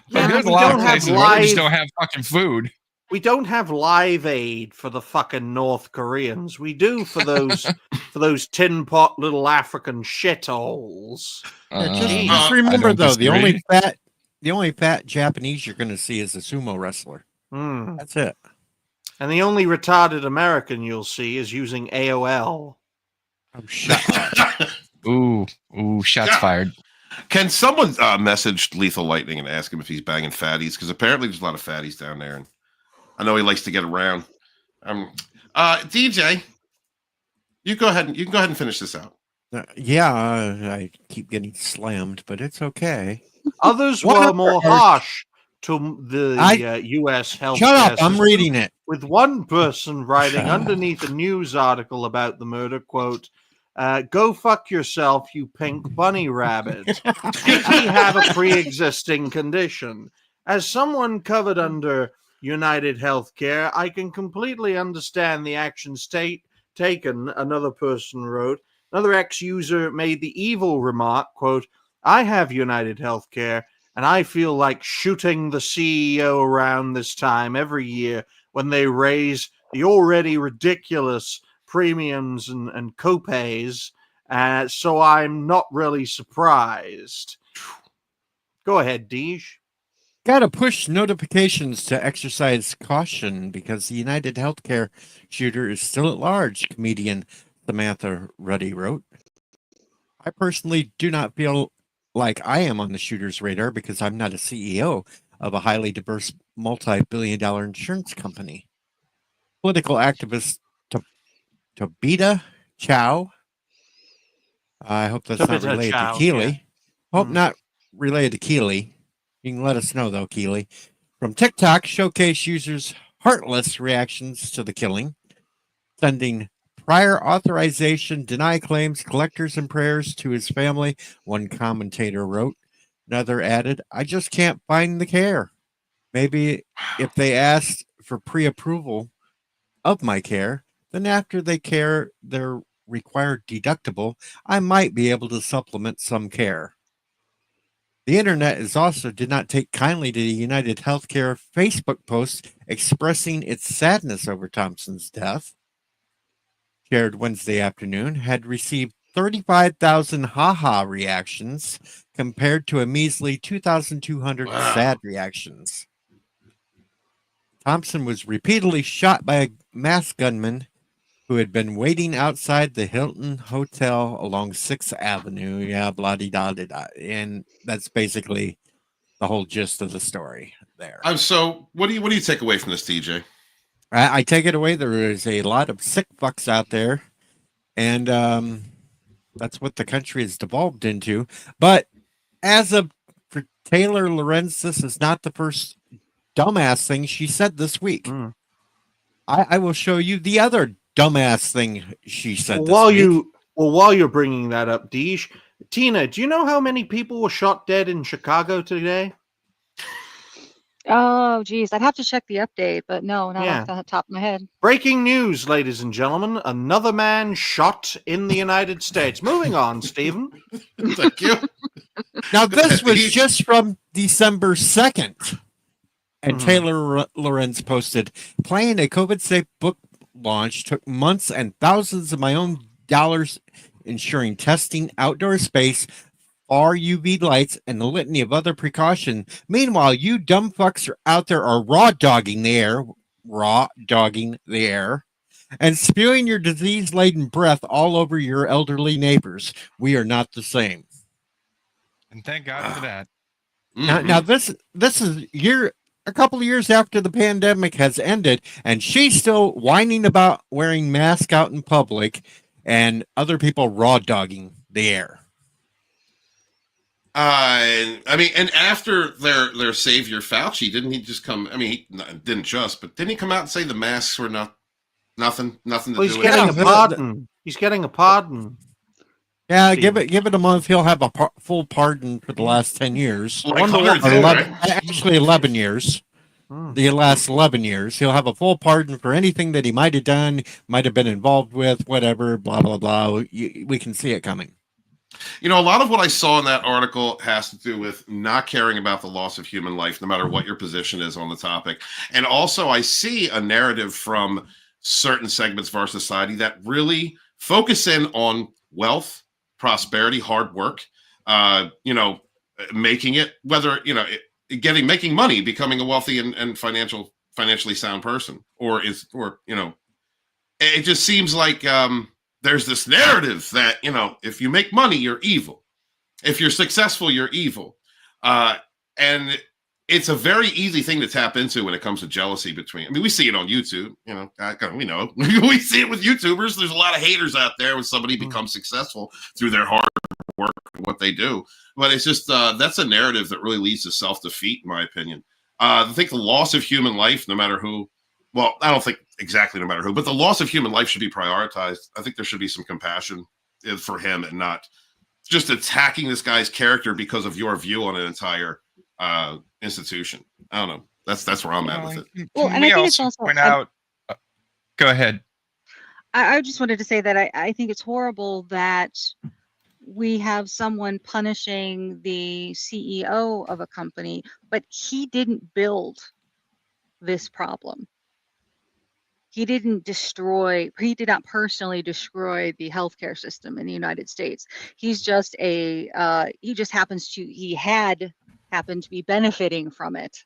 there's a lot of places where we just don't have fucking food. We don't have Live Aid for the fucking North Koreans. We do for those tin pot little African shitholes. Just remember though, the only fat Japanese you're going to see is a sumo wrestler. That's it. And the only retarded American you'll see is using AOL. Oh, shut up. Ooh, shots fired. Can someone message Lethal Lightning and ask him if he's banging fatties? Because apparently there's a lot of fatties down there, and I know he likes to get around. DJ, you go ahead and finish this out. I keep getting slammed, but it's okay. Others were more harsh to the U.S. health. Shut up! I'm reading it. With one person writing underneath a news article about the murder, quote, "Go fuck yourself, you pink bunny rabbit. Did he have a pre-existing condition? As someone covered under United Healthcare. I can completely understand the actions taken, another person wrote. Another ex-user made the evil remark, quote, I have United Healthcare, and I feel like shooting the CEO around this time every year when they raise the already ridiculous premiums and copays. So I'm not really surprised. Go ahead, Deej. Got to push notifications to exercise caution because the United Healthcare shooter is still at large, comedian Samantha Ruddy wrote. I personally do not feel like I am on the shooter's radar because I'm not a CEO of a highly diverse multi-billion-dollar insurance company. Political activist Tobita Chow. I hope that's not related to Keeley. Hope not related to Keeley. You can let us know, though, Keeley. From TikTok, showcase users' heartless reactions to the killing, sending prior authorization, deny claims, collectors and prayers to his family, one commentator wrote. Another added, I just can't find the care. Maybe if they asked for pre-approval of my care, then after they care their required deductible, I might be able to supplement some care. The internet is also did not take kindly to the United Healthcare Facebook post expressing its sadness over Thompson's death. Shared Wednesday afternoon, had received 35,000 haha reactions compared to a measly 2,200 sad reactions. Thompson was repeatedly shot by a masked gunman who had been waiting outside the Hilton Hotel along 6th Avenue. Yeah, blah-de-da-de-da. And that's basically the whole gist of the story there. So what do you take away from this, TJ? I take it away. There is a lot of sick fucks out there, and that's what the country has devolved into. But as of for Taylor Lorenz, this is not the first dumbass thing she said this week. I will show you the other dumbass thing she said this week. While you're bringing that up, Deej, Tina, do you know how many people were shot dead in Chicago today? Oh, geez. I'd have to check the update, but no, not off the top of my head. Breaking news, ladies and gentlemen. Another man shot in the United States. Moving on, Stephen. Thank you. Now, this was just from December 2nd. And Taylor Lorenz posted, playing a COVID-safe book launch took months and thousands of my own dollars ensuring testing, outdoor space, far UV lights, and the litany of other precautions. Meanwhile, you dumb fucks are out there are raw dogging the air, and spewing your disease-laden breath all over your elderly neighbors. We are not the same. And thank God for that. Now this is a couple of years after the pandemic has ended, and she's still whining about wearing masks out in public and other people raw dogging the air. I mean, and after their savior Fauci, didn't he just come? I mean, he didn't he come out and say the masks were nothing to do with it? He's getting a pardon. He's getting a pardon. Yeah, give it a month. He'll have a full pardon for the last 10 years. Like 11, actually 11 years. The last 11 years. He'll have a full pardon for anything that he might have done, might have been involved with, whatever, blah, blah, blah. We can see it coming. You know, a lot of what I saw in that article has to do with not caring about the loss of human life, no matter what your position is on the topic. And also, I see a narrative from certain segments of our society that really focus in on wealth, prosperity, hard work, making it, whether, making money, becoming a wealthy and financially sound person, it just seems like there's this narrative that, if you make money, you're evil. If you're successful, you're evil. And it's a very easy thing to tap into when it comes to jealousy we see it on YouTube, we know. We see it with YouTubers. There's a lot of haters out there when somebody becomes successful through their hard work and what they do. But it's just, that's a narrative that really leads to self-defeat, in my opinion. I think the loss of human life, no matter who, well, I don't think exactly no matter who, but the loss of human life should be prioritized. I think there should be some compassion for him and not just attacking this guy's character because of your view on an entire institution. I don't know. That's where I'm at with it. Well, Can and I we think it's also also, point out? Go ahead. I just wanted to say that I think it's horrible that we have someone punishing the CEO of a company, but he didn't build this problem. He did not personally destroy the healthcare system in the United States. He just happened to be benefiting from it.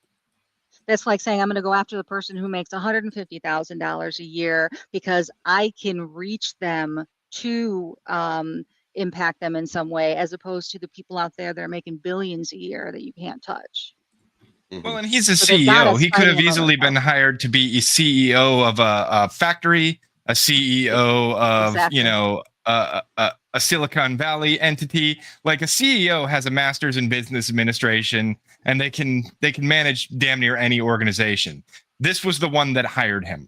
That's like saying I'm going to go after the person who makes $150,000 a year because I can reach them to impact them in some way, as opposed to the people out there that are making billions a year that you can't touch. Well, and he's a So they've got CEO. us He could fighting have among easily been ourselves. hired to be a CEO of a factory, a CEO of, Exactly. a Silicon Valley entity. Like a CEO has a master's in business administration, and they can manage damn near any organization. This was the one that hired him.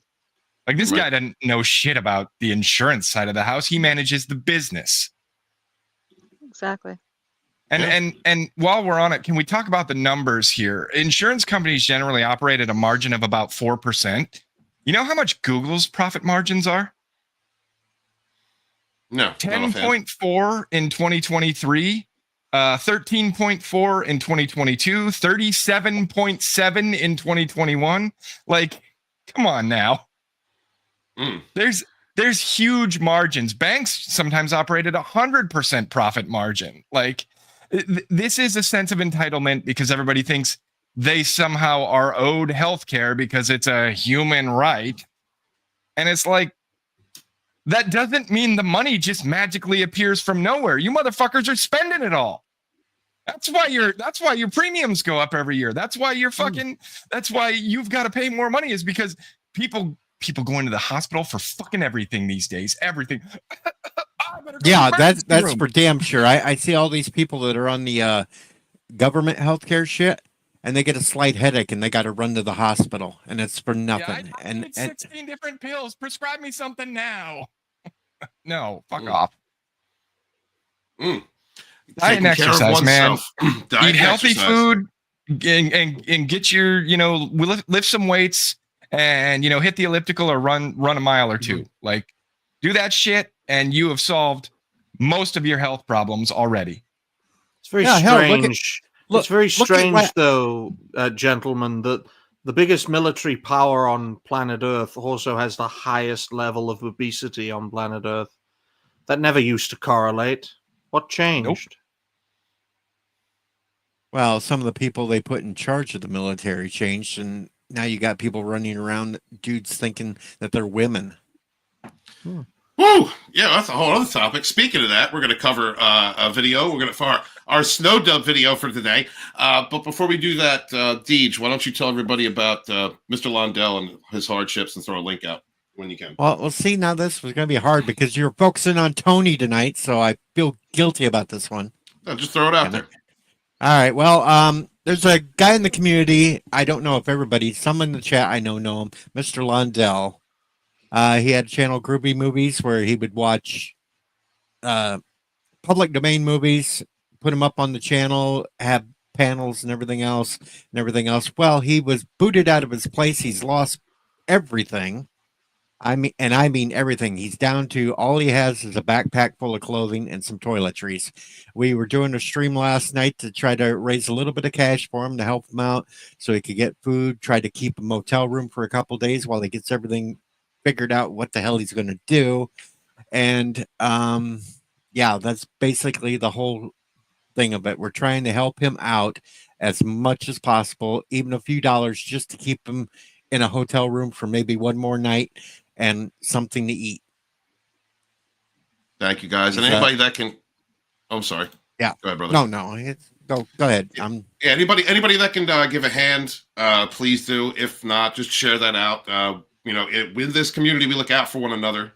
Like this guy doesn't know shit about the insurance side of the house. He manages the business. Exactly. And while we're on it, can we talk about the numbers here? Insurance companies generally operate at a margin of about 4%. You know how much Google's profit margins are? No. 10.4 in 2023, 13.4 in 2022, 37.7 in 2021. Like, come on now. There's huge margins. Banks sometimes operate at 100% profit margin. Like, this is a sense of entitlement because everybody thinks they somehow are owed healthcare because it's a human right. And it's like, that doesn't mean the money just magically appears from nowhere. You motherfuckers are spending it all. That's why your premiums go up every year. That's why that's why you've got to pay more money, is because people go into the hospital for fucking everything these days. Everything. Yeah, that's for damn sure. I see all these people that are on the government healthcare shit, and they get a slight headache and they got to run to the hospital, and it's for nothing. I need 16 different pills. Prescribe me something now. No, fuck off. Diet and exercise, man. Eat healthy food and get your, lift some weights and, hit the elliptical or run a mile or two. Like, do that shit and you have solved most of your health problems already. It's very strange. It's very strange, though, gentlemen, that the biggest military power on planet Earth also has the highest level of obesity on planet Earth. That never used to correlate. What changed? Nope. Well, some of the people they put in charge of the military changed, and now you got people running around, dudes thinking that they're women. Woo! Yeah, that's a whole other topic. Speaking of that, we're going to cover a video. We're going to for our snow dub video for today. But before we do that, Deej, why don't you tell everybody about Mr. Londell and his hardships and throw a link out when you can. Well, see, now this was going to be hard because you're focusing on Tony tonight, so I feel guilty about this one. No, just throw it out there. All right. Well, there's a guy in the community. I don't know if everybody, some in the chat I know him, Mr. Londell. He had channel Groovy Movies where he would watch public domain movies, put them up on the channel, have panels and everything else. Well, he was booted out of his place. He's lost everything. I mean everything. He's down to all he has is a backpack full of clothing and some toiletries. We were doing a stream last night to try to raise a little bit of cash for him to help him out so he could get food, try to keep a motel room for a couple of days while he gets everything figured out what the hell he's going to do. And yeah, that's basically the whole thing of it. We're trying to help him out as much as possible, even a few dollars just to keep him in a hotel room for maybe one more night and something to eat. Thank you, guys. And anybody that can, I'm sorry. Yeah. Go ahead, brother. No. Go ahead. Yeah, anybody that can give a hand, please do. If not, just share that out. With this community, we look out for one another.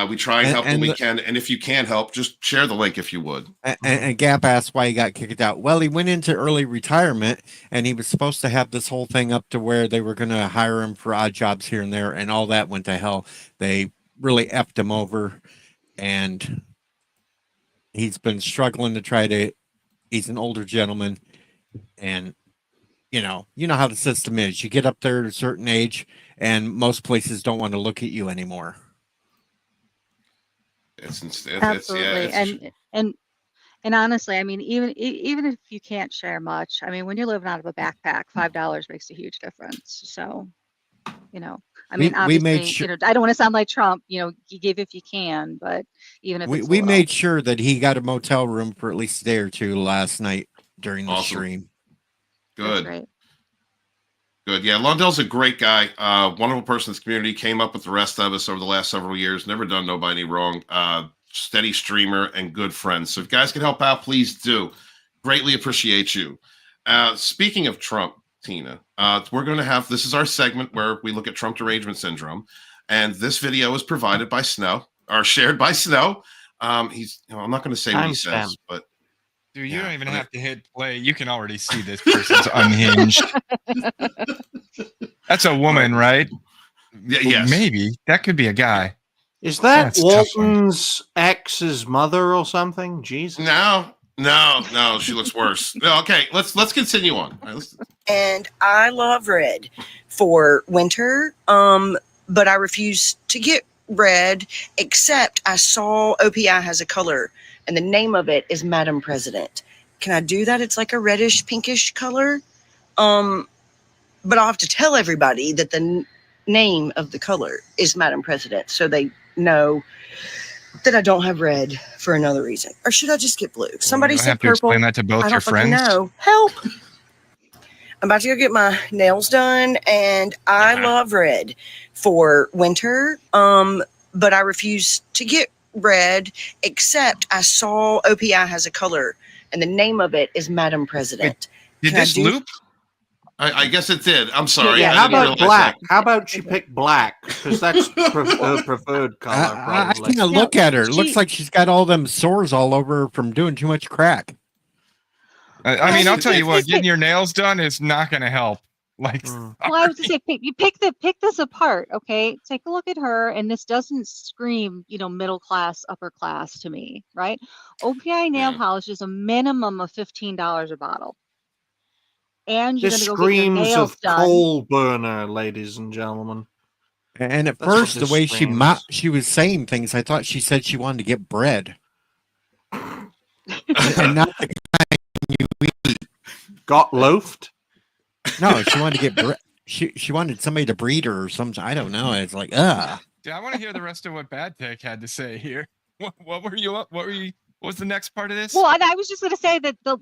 We try and help when we can. And if you can't help, just share the link if you would. And Gap asked why he got kicked out. Well, he went into early retirement and he was supposed to have this whole thing up to where they were going to hire him for odd jobs here and there. And all that went to hell. They really effed him over. And he's been struggling to he's an older gentleman. And you know how the system is. You get up there at a certain age, and most places don't want to look at you anymore. Absolutely. And honestly, I mean, even if you can't share much, I mean, when you're living out of a backpack, $5 makes a huge difference. So, I mean, obviously, I don't want to sound like Trump. You give if you can, but even if we made sure that he got a motel room for at least a day or two last night during the stream. Good. Good. Yeah, Lundell's a great guy. Wonderful person in this community. Came up with the rest of us over the last several years. Never done nobody wrong. Steady streamer and good friend. So if you guys can help out, please do. Greatly appreciate you. Speaking of Trump, Tina, we're going to have, this is our segment where we look at Trump derangement syndrome. And this video is provided by Snow, or shared by Snow. I'm not going to say what he says, but. Dude, you don't even have to hit play. You can already see this person's unhinged. That's a woman, right? Yeah, yes. Maybe. That could be a guy. Is that Walton's ex's mother or something? Jesus. No, she looks worse. Okay, let's continue on. All right, and I love red for winter, but I refuse to get red, except I saw OPI has a color, and the name of it is Madam President. Can I do that? It's like a reddish, pinkish color. But I'll have to tell everybody that the name of the color is Madam President, so they know that I don't have red for another reason. Or should I just get blue? Somebody said purple. Explain that to both your friends. No, help! I'm about to go get my nails done, and I love red for winter. But I refuse to get red, except I saw OPI has a color, and the name of it is Madam President. Did this loop? I guess it did. I'm sorry. Yeah, how about black? How about she picked black? Because that's her preferred color. I can't look at her. It looks like she's got all them sores all over her from doing too much crack. I mean, I'll tell you what, getting your nails done is not going to help. Like, well, I was to say, pick this apart, okay? Take a look at her, and this doesn't scream, middle class, upper class to me, right? OPI nail polish is a minimum of $15 a bottle. And you're this going to go get your screams nails of done. coal burner, ladies and gentlemen. And at That's first, what the way this screams. she was saying things, I thought she said she wanted to get bread. And not the kind you eat. Got loafed? No, she wanted to get bread. She wanted somebody to breed her or something. I don't know. It's like, Dude, I want to hear the rest of what Bad Tech had to say here. What were you up? What was the next part of this? Well, and I was just going to say that the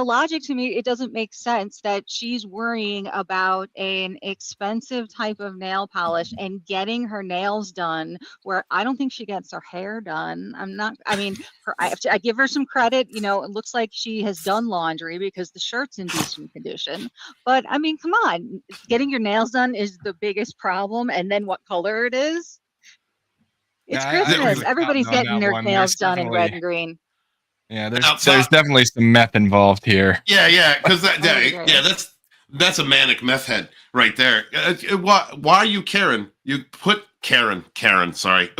logic to me, it doesn't make sense that she's worrying about an expensive type of nail polish and getting her nails done, where I don't think she gets her hair done. I give her some credit. It looks like she has done laundry because the shirt's in decent condition. But I mean, come on, getting your nails done is the biggest problem. And then what color it is? It's Christmas. Everybody's getting their nails done in red and green. Yeah, there's definitely some meth involved here. Yeah, because that's a manic meth head right there. Why are you Karen? You put Karen. Sorry.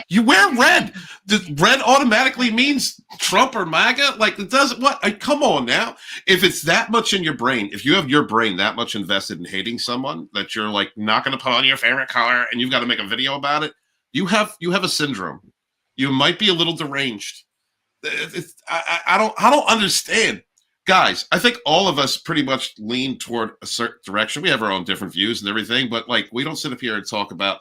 You wear red? Does red automatically means Trump or MAGA? Like it doesn't. What? Come on now. If it's that much in your brain, if you have your brain that much invested in hating someone that you're like not going to put on your favorite color, and you've got to make a video about it, you have a syndrome. You might be a little deranged. I don't understand, guys. I think all of us pretty much lean toward a certain direction. We have our own different views and everything, but like we don't sit up here and talk about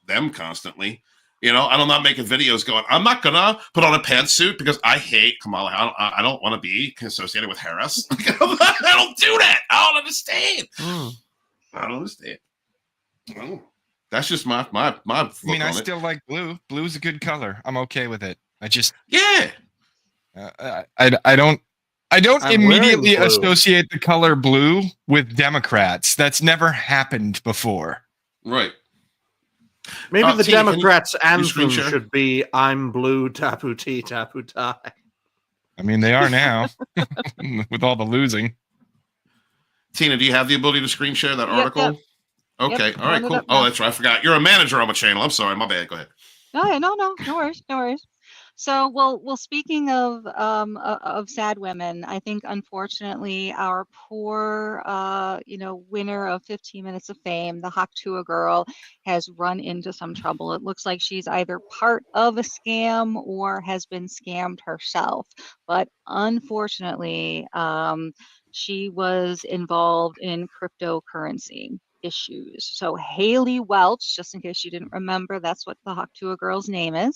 them constantly. I'm not making videos going, I'm not gonna put on a pantsuit because I hate Kamala. I don't want to be associated with Harris. I don't do that. I don't understand. I don't understand. That's just my. I mean, I still like blue. Blue's a good color. I'm okay with it. I just I don't immediately associate the color blue with Democrats. That's never happened before. Right. Maybe the Democrats' anthem should be "I'm blue, tapu tea, tapu tie." I mean, they are now with all the losing. Tina, do you have the ability to screen share that article? Yep. Okay. Yep. All right. Cool. Oh, that's right. I forgot. You're a manager on my channel. I'm sorry. My bad. Go ahead. No worries. Well, speaking of sad women, I think unfortunately our poor, winner of 15 Minutes of Fame, the Tuah girl, has run into some trouble. It looks like she's either part of a scam or has been scammed herself. But unfortunately, she was involved in cryptocurrency issues. So Haley Welch, just in case you didn't remember, that's what the Tuah girl's name is.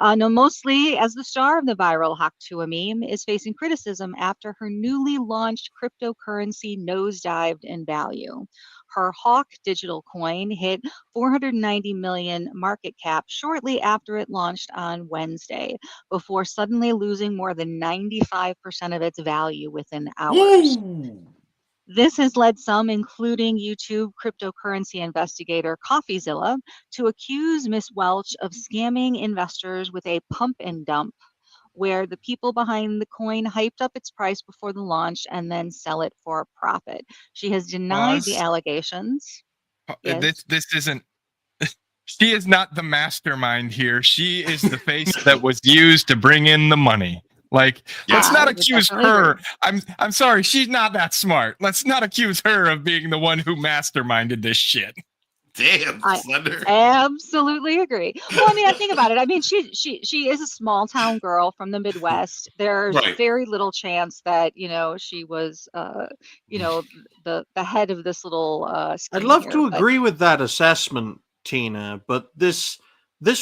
Known mostly as the star of the viral Tuah meme, is facing criticism after her newly launched cryptocurrency nosedived in value. Her Hawk digital coin hit 490 million market cap shortly after it launched on Wednesday, before suddenly losing more than 95% of its value within hours. Woo! This has led some, including YouTube cryptocurrency investigator CoffeeZilla, to accuse Miss Welch of scamming investors with a pump and dump, where the people behind the coin hyped up its price before the launch and then sell it for a profit. She has denied the Pause. allegations. Yes. This isn't. She is not the mastermind here. She is the face that was used to bring in the money. Like, let's not accuse her. I'm sorry, she's not that smart. Let's not accuse her of being the one who masterminded this shit. Damn, Slender. I absolutely agree. Well, I mean, I think about it. I mean, she is a small town girl from the Midwest. There's very little chance that she was the head of this little. I'd love to agree with that assessment, Tina, but this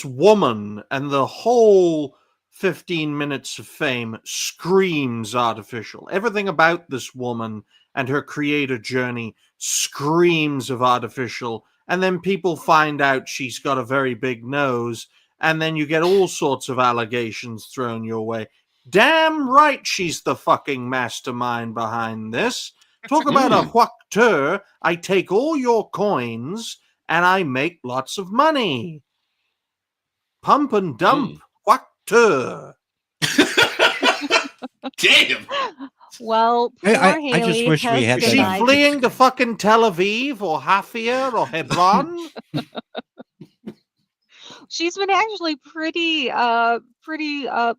woman and the whole 15 Minutes of Fame screams artificial. Everything about this woman and her creator journey screams of artificial. And then people find out she's got a very big nose, and then you get all sorts of allegations thrown your way. Damn right she's the fucking mastermind behind this. Talk about a huacteur. I take all your coins and I make lots of money. Pump and dump. Huacteur. Damn. Well, poor Haley, I just wish we had Is she fleeing to fucking Tel Aviv or Hafia or Hebron? She's been actually pretty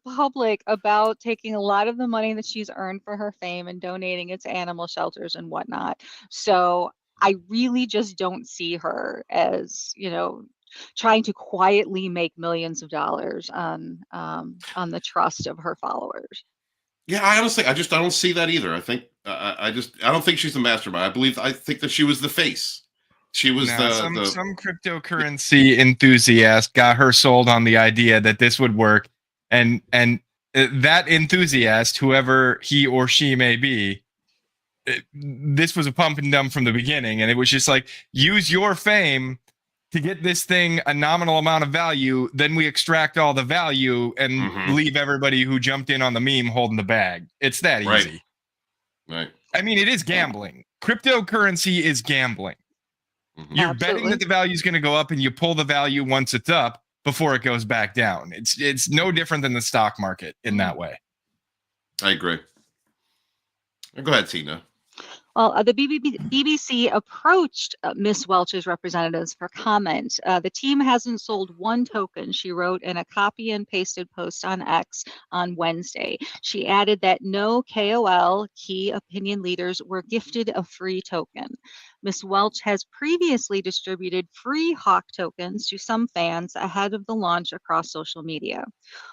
public about taking a lot of the money that she's earned for her fame and donating it to animal shelters and whatnot. So I really just don't see her as, trying to quietly make millions of dollars on the trust of her followers. Yeah, I don't see that either. I think I don't think she's the mastermind. I think that she was the face. She was some cryptocurrency enthusiast got her sold on the idea that this would work, and that enthusiast, whoever he or she may be, this was a pump and dump from the beginning, and it was just like, use your fame to get this thing a nominal amount of value, then we extract all the value and leave everybody who jumped in on the meme holding the bag. It's that easy. Right. I mean, it is gambling. Cryptocurrency is gambling. You're betting that the value is going to go up, and you pull the value once it's up before it goes back down. It's no different than the stock market in that way. I agree. Go ahead, Tina. Well, the BBC approached Miss Welch's representatives for comment. The team hasn't sold one token, she wrote in a copy and pasted post on X on Wednesday. She added that no KOL, key opinion leaders, were gifted a free token. Miss Welch has previously distributed free Hawk tokens to some fans ahead of the launch across social media.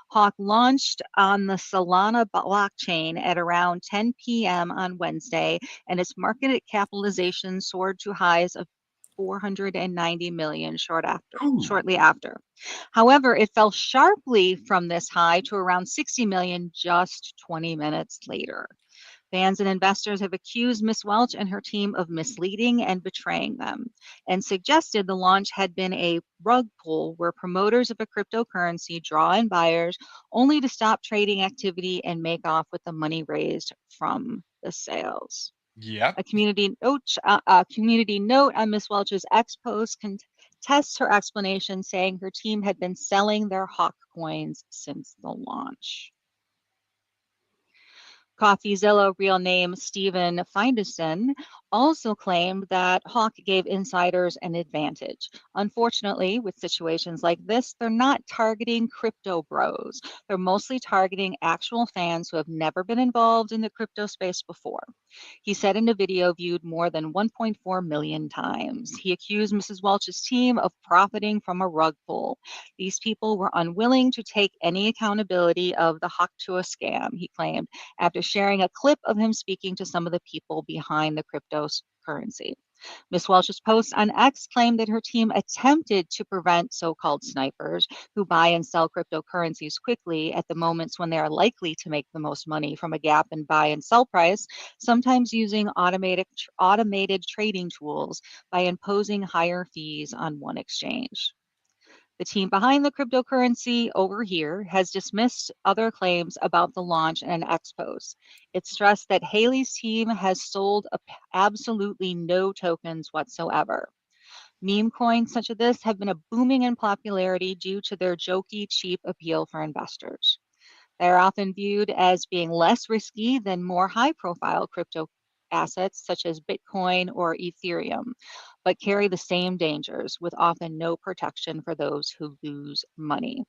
Hawk launched on the Solana blockchain at around 10 p.m. on Wednesday, and its market capitalization soared to highs of 490 million shortly after. However, it fell sharply from this high to around 60 million just 20 minutes later. Fans and investors have accused Miss Welch and her team of misleading and betraying them, and suggested the launch had been a rug pull where promoters of a cryptocurrency draw in buyers only to stop trading activity and make off with the money raised from the sales. Yep. A community note on Miss Welch's X post contests her explanation, saying her team had been selling their Hawk coins since the launch. CoffeeZilla, real name Stephen Finderson, also claimed that Hawk gave insiders an advantage. Unfortunately, with situations like this, they're not targeting crypto bros. They're mostly targeting actual fans who have never been involved in the crypto space before. He said in a video viewed more than 1.4 million times. He accused Mrs. Welch's team of profiting from a rug pull. These people were unwilling to take any accountability of the Tuah scam, he claimed, after sharing a clip of him speaking to some of the people behind the cryptocurrency. Ms. Welch's post on X claimed that her team attempted to prevent so-called snipers who buy and sell cryptocurrencies quickly at the moments when they are likely to make the most money from a gap in buy and sell price, sometimes using automated trading tools by imposing higher fees on one exchange. The team behind the cryptocurrency over here has dismissed other claims about the launch and an X post. It stressed that Haley's team has sold absolutely no tokens whatsoever. Meme coins such as this have been booming in popularity due to their jokey, cheap appeal for investors. They are often viewed as being less risky than more high-profile crypto assets such as Bitcoin or Ethereum, but carry the same dangers with often no protection for those who lose money.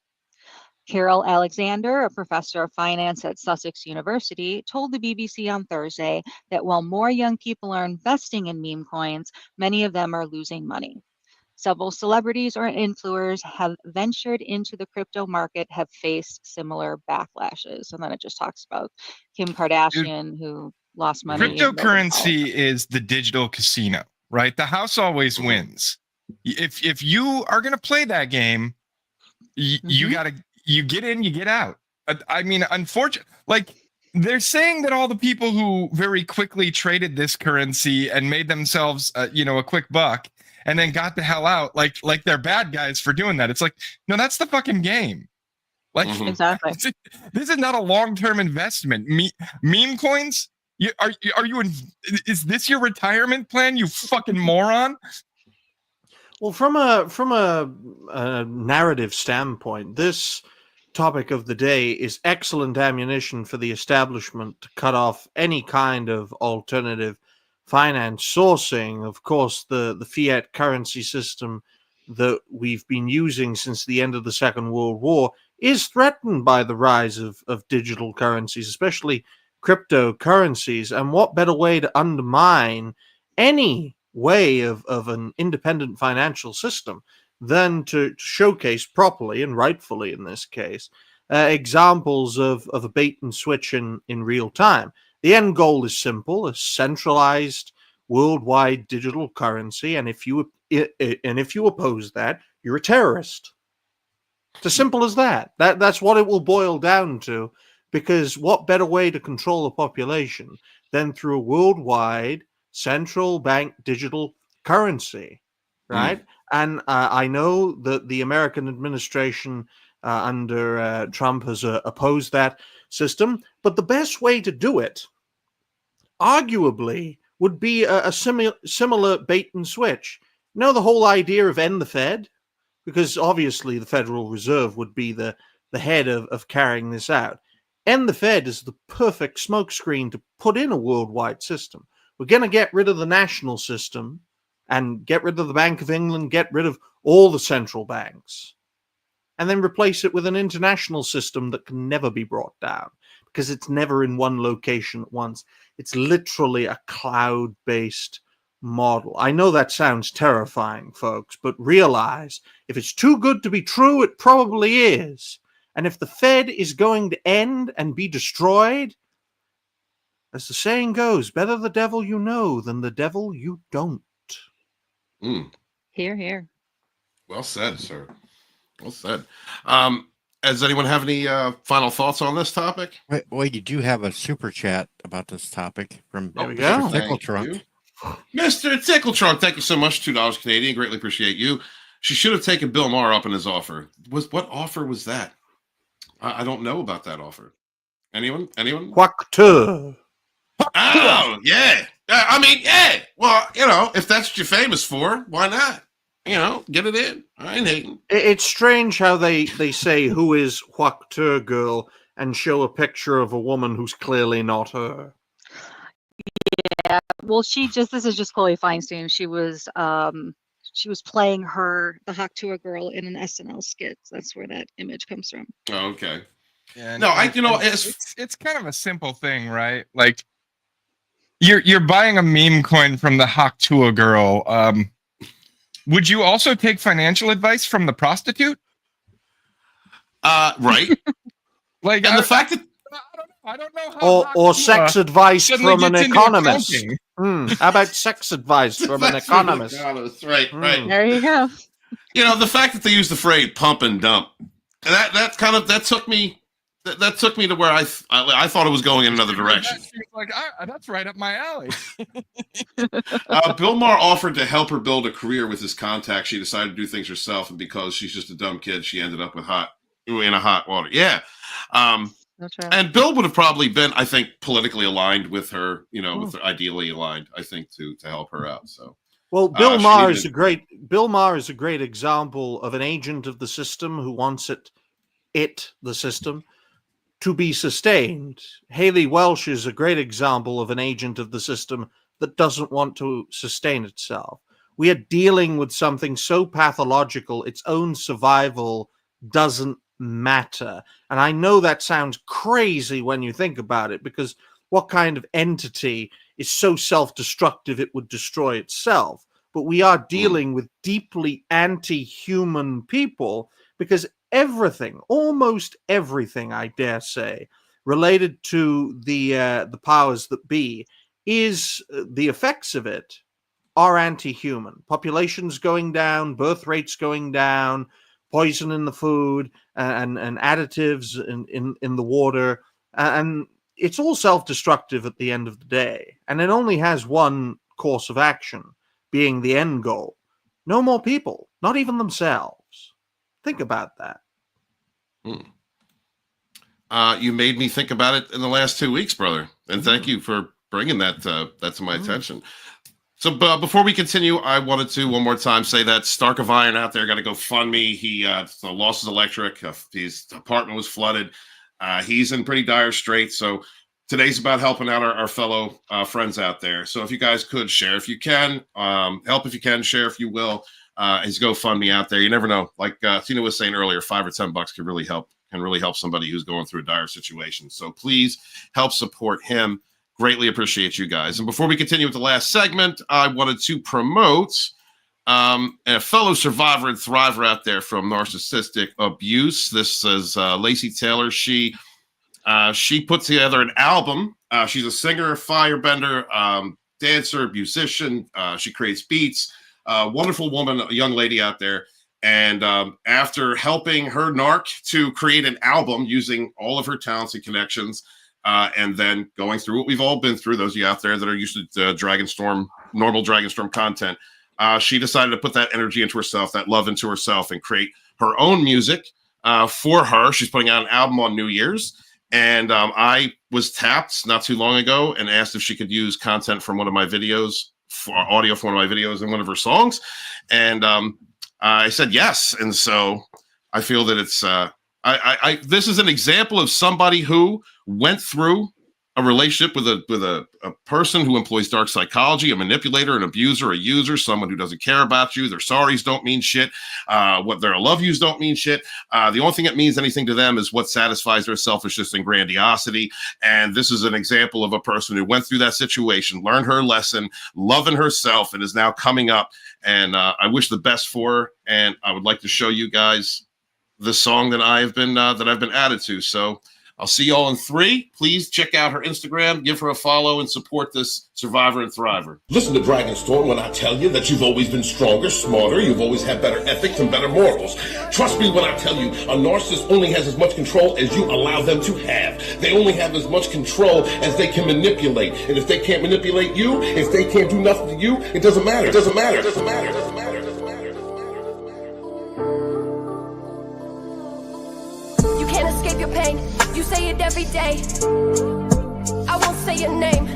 Carol Alexander, a professor of finance at Sussex University, told the BBC on Thursday that while more young people are investing in meme coins, many of them are losing money. Several celebrities or influencers have ventured into the crypto market, have faced similar backlashes. And then it just talks about Kim Kardashian, who lost money. Cryptocurrency is the digital casino, right? The house always wins. If you are going to play that game, you get in, you get out. I mean, unfortunately, like they're saying that all the people who very quickly traded this currency and made themselves, a quick buck, and then got the hell out, like they're bad guys for doing that. It's like, no, that's the fucking game. Like, exactly. This is not a long-term investment. Meme coins. Is this your retirement plan? You fucking moron. Well, from a narrative standpoint, this topic of the day is excellent ammunition for the establishment to cut off any kind of alternative finance sourcing. Of course, the fiat currency system that we've been using since the end of the Second World War is threatened by the rise of digital currencies, especially cryptocurrencies. And what better way to undermine any way of an independent financial system than to showcase properly and rightfully, in this case, examples of a bait and switch in real time. The end goal is simple: a centralized worldwide digital currency. And if you oppose that, you're a terrorist. It's as simple as that. That's what it will boil down to, because what better way to control a population than through a worldwide central bank digital currency, right? And I know that the American administration under Trump has opposed that system, but the best way to do it, arguably, would be a similar bait and switch. You know, the whole idea of end the Fed? Because obviously the Federal Reserve would be the head of carrying this out. End the Fed is the perfect smokescreen to put in a worldwide system. We're going to get rid of the national system and get rid of the Bank of England, get rid of all the central banks, and then replace it with an international system that can never be brought down because it's never in one location at once. It's literally a cloud-based model. I know that sounds terrifying, folks, but realize if it's too good to be true, it probably is. And if the Fed is going to end and be destroyed, as the saying goes, better the devil you know than the devil you don't. Hear, hear. Well said, sir. Well said. Does anyone have any final thoughts on this topic? Well, you do have a super chat about this topic from There we Mr. go. Tickle Trunk. Mr. Tickle Trunk, thank you so much. $2 Canadian. Greatly appreciate you. She should have taken Bill Maher up in his offer. What offer was that? I don't know about that offer. Anyone? Quack-tuh. Oh, yeah. I mean, yeah. Well, if that's what you're famous for, why not? Get it in. I ain't hating. It's strange how they say who is Quack-tuh girl and show a picture of a woman who's clearly not her. Yeah, Well, this is just Chloe Feinstein. She was playing the Hawk Tuah girl in an SNL skit. That's where that image comes from. Oh, okay. Yeah, No, it's kind of a simple thing, right? Like you're buying a meme coin from the Hawk Tuah girl. Would you also take financial advice from the prostitute? Right. Like, and the fact that I don't know how. Or sex advice from an gets into economist. accounting. How about sex advice from an economist? Right, right. There you go. You know, the fact that they use the phrase "pump and dump," that took me to where I thought it was going in another direction. Like, that's right up my alley. Bill Maher offered to help her build a career with his contacts. She decided to do things herself, and because she's just a dumb kid, she ended up in a hot water. Yeah. That's right. And Bill would have probably been, I think, politically aligned with her, with her, ideally aligned, I think, to help her out. So, well, Bill Maher is a great example of an agent of the system who wants the system, to be sustained. Haley Welsh is a great example of an agent of the system that doesn't want to sustain itself. We are dealing with something so pathological, its own survival doesn't matter. And I know that sounds crazy when you think about it, because what kind of entity is so self-destructive it would destroy itself? But we are dealing with deeply anti-human people, because everything, almost everything, I dare say, related to the powers that be, is the effects of it are anti-human. Populations going down, birth rates going down, poison in the food, and additives in the water, and it's all self-destructive at the end of the day. And it only has one course of action, being the end goal. No more people, not even themselves. Think about that. You made me think about it in the last 2 weeks, brother, and thank you for bringing that to my attention. So before we continue, I wanted to one more time say that Stark of Iron out there got to go fund me. He lost his electric. His apartment was flooded. He's in pretty dire straits. So today's about helping out our fellow friends out there. So if you guys could share, if you can, help if you can, share if you will. His GoFundMe out there. You never know. Like Tina was saying earlier, $5 or $10 can really help somebody who's going through a dire situation. So please help support him. Greatly appreciate you guys. And before we continue with the last segment, I wanted to promote a fellow survivor and thriver out there from narcissistic abuse. This is Lacey Taylor. She put together an album. She's a singer, firebender, dancer, musician. She creates beats. Wonderful woman, a young lady out there. And after helping her narc to create an album using all of her talents and connections, and then going through what we've all been through, those of you out there that are used to normal Dragonstorm content, she decided to put that energy into herself, that love into herself, and create her own music for her. She's putting out an album on New Year's. And I was tapped not too long ago and asked if she could use content from one of my videos, audio from one of my videos in one of her songs. And I said yes. And so I feel that it's this is an example of somebody who went through a relationship with a person who employs dark psychology, a manipulator, an abuser, a user, someone who doesn't care about you. Their sorries don't mean shit. What their love yous don't mean shit. The only thing that means anything to them is what satisfies their selfishness and grandiosity. And this is an example of a person who went through that situation, learned her lesson, loving herself, and is now coming up. And I wish the best for her. And I would like to show you guys the song that I've been added to. So I'll see y'all in 3. Please check out her Instagram, give her a follow, and support this survivor and thriver. Listen to Dragonstorm when I tell you that you've always been stronger, smarter, you've always had better ethics and better morals. Trust me when I tell you, a narcissist only has as much control as you allow them to have. They only have as much control as they can manipulate. And if they can't manipulate you, if they can't do nothing to you, it doesn't matter. It doesn't matter. It doesn't matter. It doesn't matter. You can't escape your pain. You say it every day. I won't say your name.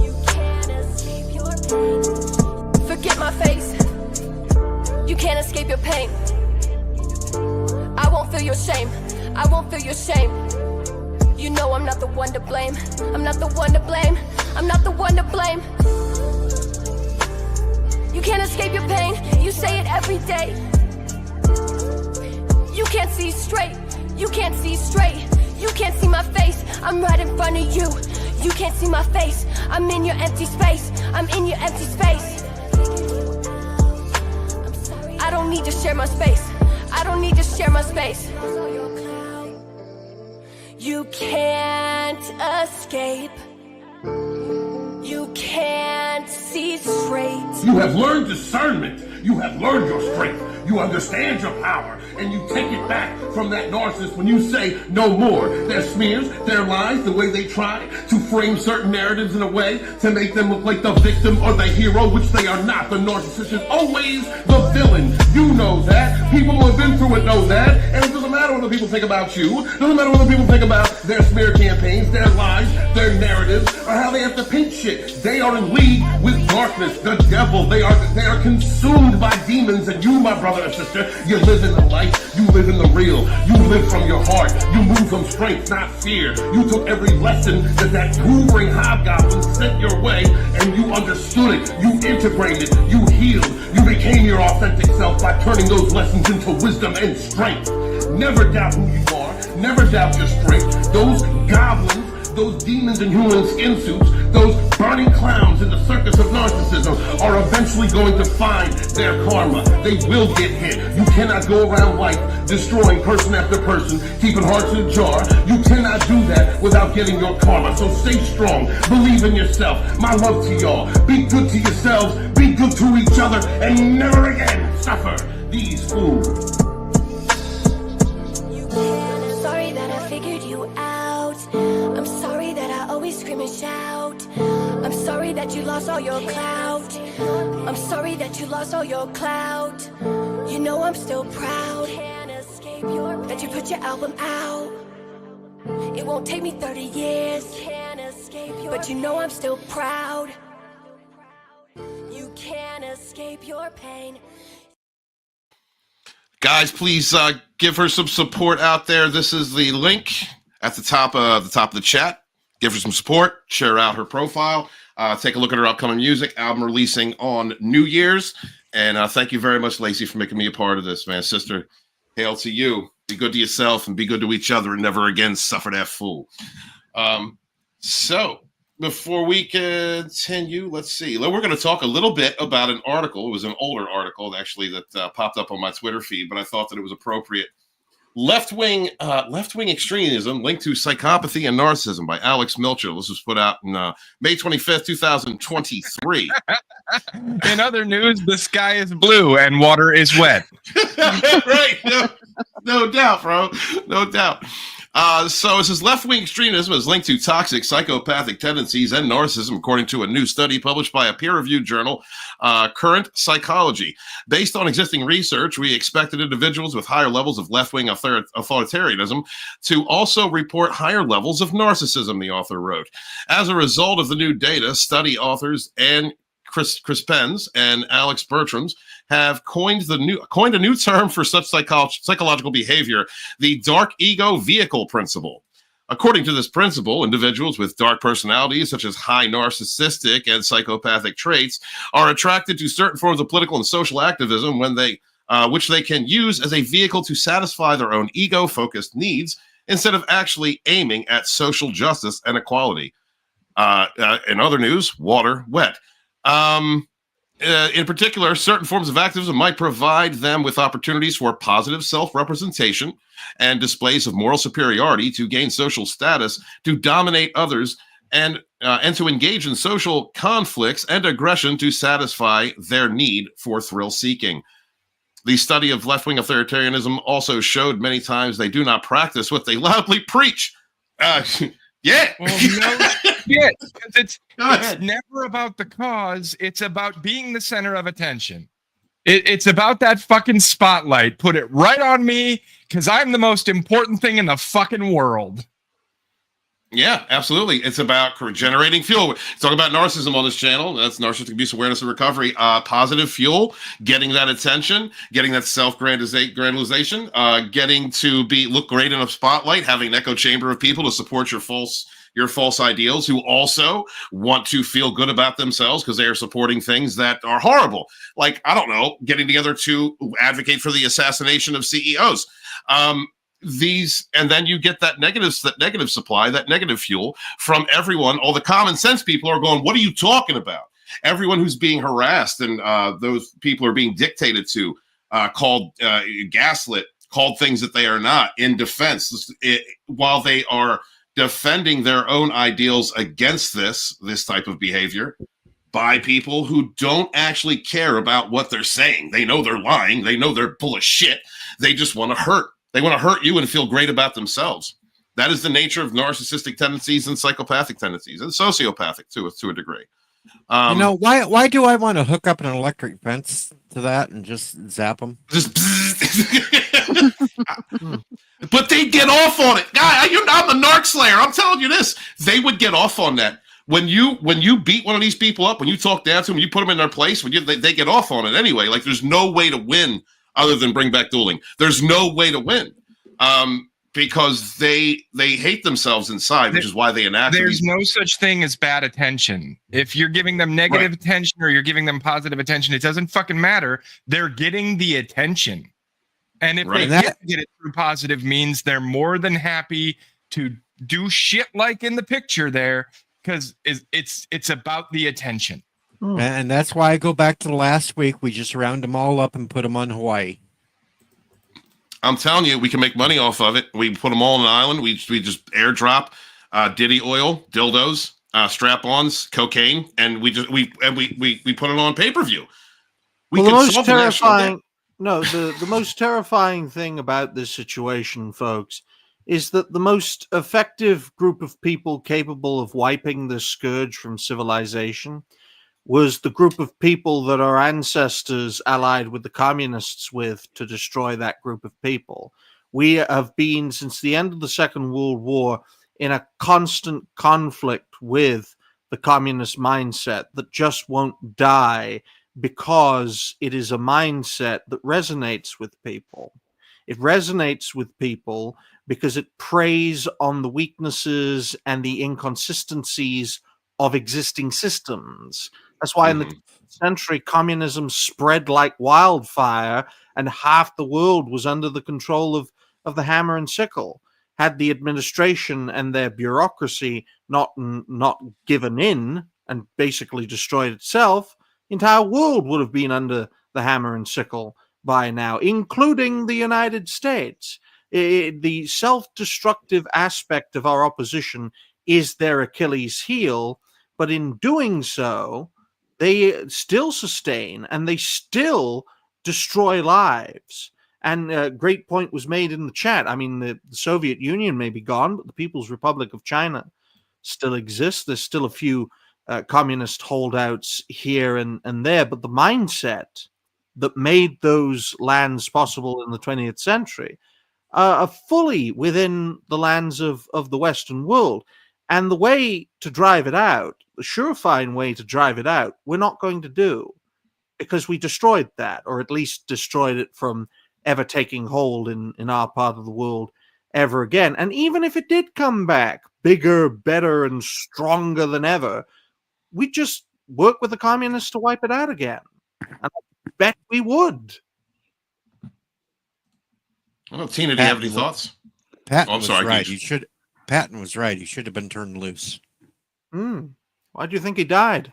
You can't escape your pain. Forget my face. You can't escape your pain. I won't feel your shame. I won't feel your shame. You know I'm not the one to blame. I'm not the one to blame. I'm not the one to blame. You can't escape your pain, you say it every day. You can't see straight, you can't see straight. You can't see my face, I'm right in front of you. You can't see my face, I'm in your empty space. I'm in your empty space. I don't need to share my space. I don't need to share my space. You can't escape. You can't see straight. You have learned discernment. You have learned your strength. You understand your power, and you take it back from that narcissist when you say no more. Their smears, their lies, the way they try to frame certain narratives in a way to make them look like the victim or the hero, which they are not. The narcissist is always the villain. You know that. People who have been through it know that. And it doesn't matter what other people think about you. It doesn't matter what other people think about their smear campaigns, their lies, their narratives, or how they have to paint shit. They are in league with darkness, the devil. They are consumed by demons, and you, my brother and sister, you live in the light, you live in the real, you live from your heart, you move from strength, not fear. You took every lesson that hoovering hobgoblin sent your way, and you understood it, you integrated, you healed, you became your authentic self by turning those lessons into wisdom and strength. Never doubt who you are, never doubt your strength. Those goblins, those demons in human skin suits, those burning clowns in the circus of narcissism are eventually going to find their karma. They will get hit. You cannot go around life destroying person after person, keeping hearts in a jar. You cannot do that without getting your karma. So stay strong. Believe in yourself. My love to y'all. Be good to yourselves. Be good to each other. And never again suffer these fools. I'm sorry that I figured you out. I'm sorry that I always scream and shout. I'm sorry that you lost all your clout. I'm sorry that you lost all your clout. You know I'm still proud that you put your album out. It won't take me 30 years, but you know I'm still proud. You can't escape your pain. Guys, please give her some support out there. This is the link at the top of the chat. Give her some support. Share out her profile. Take a look at her upcoming music album releasing on New Year's. And thank you very much, Lacey, for making me a part of this, man. Sister, hail to you. Be good to yourself and be good to each other and never again suffer that fool. So before we continue, let's see. We're going to talk a little bit about an article. It was an older article, actually, that popped up on my Twitter feed, but I thought that it was appropriate. Left-wing extremism linked to psychopathy and narcissism by Alex Milcher. This was put out on May 25th, 2023. In other news, the sky is blue and water is wet. Right. No doubt, bro. No doubt. So it says left-wing extremism is linked to toxic psychopathic tendencies and narcissism, according to a new study published by a peer-reviewed journal, Current Psychology. Based on existing research, we expected individuals with higher levels of left-wing authoritarianism to also report higher levels of narcissism, the author wrote. As a result of the new data, study authors and Chris Pence and Alex Bertrams have coined a new term for such psychological behavior, the dark ego vehicle principle. According to this principle, individuals with dark personalities, such as high narcissistic and psychopathic traits, are attracted to certain forms of political and social activism which they can use as a vehicle to satisfy their own ego-focused needs instead of actually aiming at social justice and equality. In other news, water wet. In particular, certain forms of activism might provide them with opportunities for positive self-representation and displays of moral superiority to gain social status, to dominate others, and to engage in social conflicts and aggression to satisfy their need for thrill-seeking. The study of left-wing authoritarianism also showed many times they do not practice what they loudly preach. Yeah. Well, no shit, because it's never about the cause. It's about being the center of attention. It's about that fucking spotlight. Put it right on me because I'm the most important thing in the fucking world. Yeah, absolutely. It's about generating fuel. We're talking about narcissism on this channel. That's Narcissistic Abuse Awareness and Recovery. Positive fuel, getting that attention, getting that self-granulization, getting to look great in a spotlight, having an echo chamber of people to support your false your false ideals who also want to feel good about themselves because they are supporting things that are horrible. Like, I don't know, getting together to advocate for the assassination of CEOs. And then you get that negative supply, that negative fuel from everyone. All the common sense people are going, what are you talking about? Everyone who's being harassed and those people are being dictated to, called gaslit, called things that they are not, in defense, while they are defending their own ideals against this type of behavior by people who don't actually care about what they're saying. They know they're lying. They know they're full of shit. They just want to hurt. They want to hurt you and feel great about themselves. That is the nature of narcissistic tendencies and psychopathic tendencies, and sociopathic to a degree. Why do I want to hook up an electric fence to that and just zap them? But they get off on it. Guy, I'm the narc slayer. I'm telling you this. They would get off on that. When you beat one of these people up, when you talk down to them, you put them in their place, they get off on it anyway. Like, there's no way to win other than bring back dueling. There's no way to win. Because they hate themselves inside, which is why they enact. There's no such thing as bad attention. If you're giving them negative attention or you're giving them positive attention, it doesn't fucking matter. They're getting the attention. And if they get it through positive means, they're more than happy to do shit like in the picture there, because it's about the attention. And that's why I go back to the last week. We just round them all up and put them on Hawaii. I'm telling you, we can make money off of it. We put them all on an island. We just airdrop Diddy oil, dildos, strap-ons, cocaine, and we put it on pay-per-view. The most terrifying thing about this situation, folks, is that the most effective group of people capable of wiping the scourge from civilization was the group of people that our ancestors allied with the communists with to destroy that group of people. We have been, since the end of the Second World War, in a constant conflict with the communist mindset that just won't die because it is a mindset that resonates with people. It resonates with people because it preys on the weaknesses and the inconsistencies of existing systems. That's why in the 20th century, communism spread like wildfire, and half the world was under the control of the hammer and sickle. Had the administration and their bureaucracy not given in and basically destroyed itself, the entire world would have been under the hammer and sickle by now, including the United States. The self-destructive aspect of our opposition is their Achilles heel, but in doing so, they still sustain and they still destroy lives. And a great point was made in the chat. I mean, the Soviet Union may be gone, but the People's Republic of China still exists. There's still a few communist holdouts here and there, but the mindset that made those lands possible in the 20th century are fully within the lands of the Western world. And the way to drive it out, the surefire way to drive it out, we're not going to do, because we destroyed that, or at least destroyed it from ever taking hold in our part of the world ever again. And even if it did come back bigger, better, and stronger than ever, we'd just work with the communists to wipe it out again. And I bet we would. Well, Tina, do you have any thoughts? Patton was right. Patton was right. He should have been turned loose. Why do you think he died?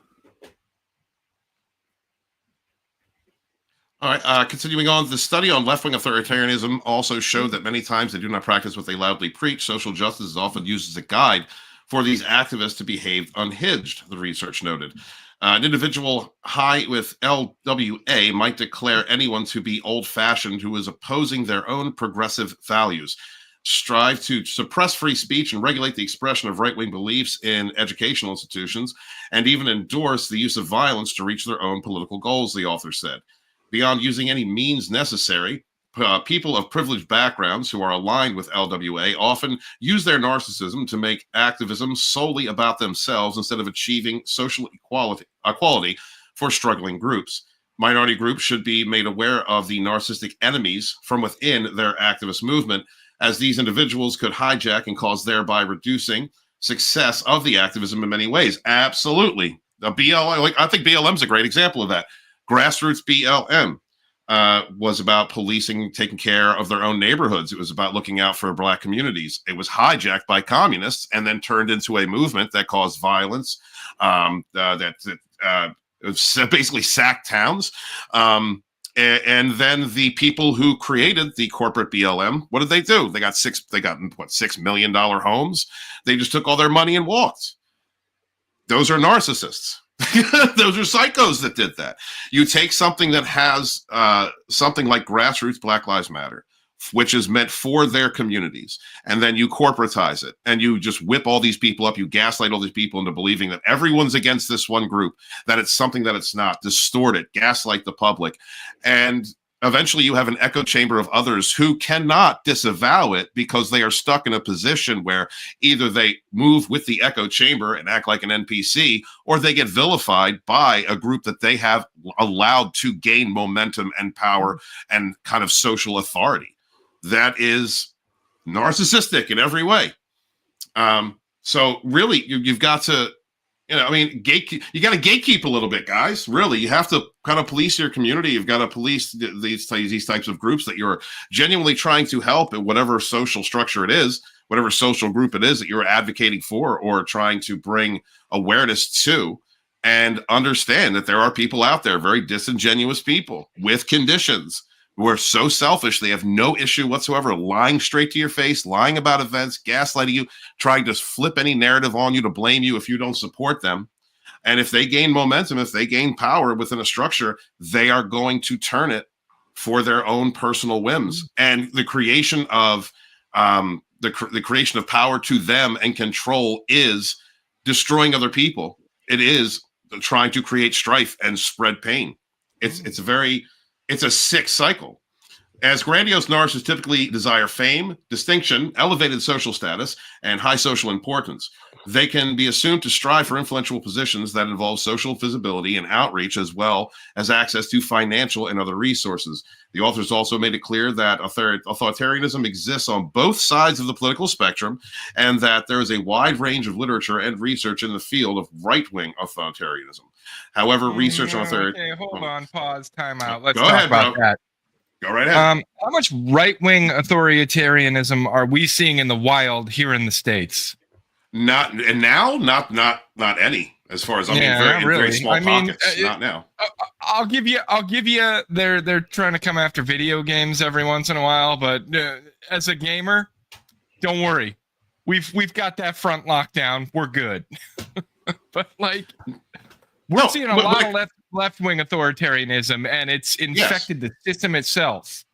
All right, continuing on, the study on left-wing authoritarianism also showed that many times they do not practice what they loudly preach. Social justice is often used as a guide for these activists to behave unhinged, the research noted. An individual high with LWA might declare anyone to be old-fashioned who is opposing their own progressive values, strive to suppress free speech and regulate the expression of right-wing beliefs in educational institutions, and even endorse the use of violence to reach their own political goals, the author said. Beyond using any means necessary, people of privileged backgrounds who are aligned with LWA often use their narcissism to make activism solely about themselves instead of achieving social equality for struggling groups. Minority groups should be made aware of the narcissistic enemies from within their activist movement, as these individuals could hijack and cause thereby reducing success of the activism in many ways. Absolutely. The BLM, like I think BLM is a great example of that. Grassroots BLM was about policing, taking care of their own neighborhoods. It was about looking out for Black communities. It was hijacked by communists and then turned into a movement that caused violence, that basically sacked towns. And then the people who created the corporate BLM, what did they do? They got $6 million homes. They just took all their money and walked. Those are narcissists. Those are psychos that did that. You take something that has something like grassroots Black Lives Matter, which is meant for their communities, and then you corporatize it, and you just whip all these people up, you gaslight all these people into believing that everyone's against this one group, that it's something that it's not, distort it, gaslight the public, and eventually you have an echo chamber of others who cannot disavow it because they are stuck in a position where either they move with the echo chamber and act like an NPC, or they get vilified by a group that they have allowed to gain momentum and power and kind of social authority. That is narcissistic in every way. So really, you've got to, you got to gatekeep a little bit, guys. Really, you have to kind of police your community. You've got to police these types of groups that you're genuinely trying to help in whatever social structure it is, whatever social group it is that you're advocating for or trying to bring awareness to, and understand that there are people out there, very disingenuous people with conditions, who are so selfish, they have no issue whatsoever lying straight to your face, lying about events, gaslighting you, trying to flip any narrative on you to blame you if you don't support them. And if they gain momentum, if they gain power within a structure, they are going to turn it for their own personal whims. And the creation of the creation of power to them and control is destroying other people. It is trying to create strife and spread pain. It's a sick cycle. As grandiose narcissists typically desire fame, distinction, elevated social status, and high social importance, they can be assumed to strive for influential positions that involve social visibility and outreach, as well as access to financial and other resources. The authors also made it clear that authoritarianism exists on both sides of the political spectrum, and that there is a wide range of literature and research in the field of right-wing authoritarianism. However, research on Okay, hold on, pause, time out. Let's Go talk ahead, about bro. that. Go right ahead. How much right-wing authoritarianism are we seeing in the wild here in the States? Not any, as far as very small pockets. Not now. I'll give you. They're trying to come after video games every once in a while, but as a gamer, don't worry. We've got that front lockdown. We're good. But we're seeing a lot of left-wing authoritarianism, and it's infected the system itself.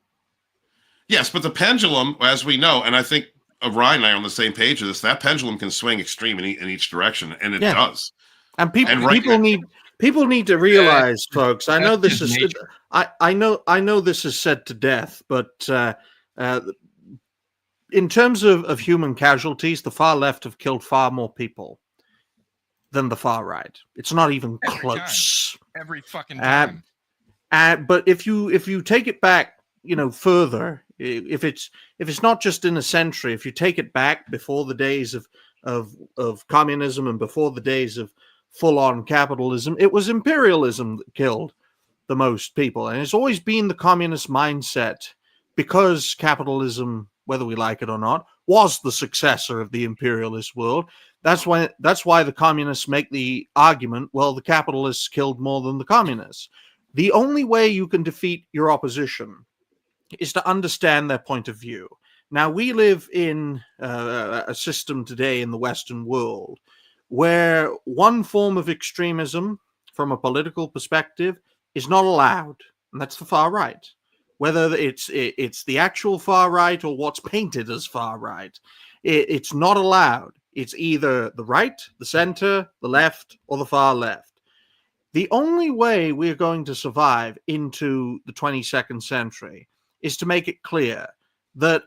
Yes, but the pendulum, as we know, and I think Ryan and I are on the same page with this, that pendulum can swing extreme in each direction, and it does. And people need to realize, folks. I know this is I know this is said to death, but in terms of human casualties, the far left have killed far more people than the far right. It's not even close. Every fucking time. But if you take it back, further, if it's not just in a century, if you take it back before the days of communism and before the days of full-on capitalism, it was imperialism that killed the most people, and it's always been the communist mindset, because capitalism, whether we like it or not, was the successor of the imperialist world. That's why the communists make the argument, well, the capitalists killed more than the communists. The only way you can defeat your opposition is to understand their point of view. Now, we live in a system today in the Western world where one form of extremism from a political perspective is not allowed, and that's the far right. Whether it's the actual far right or what's painted as far right, it's not allowed. It's either the right, the center, the left, or the far left. The only way we're going to survive into the 22nd century is to make it clear that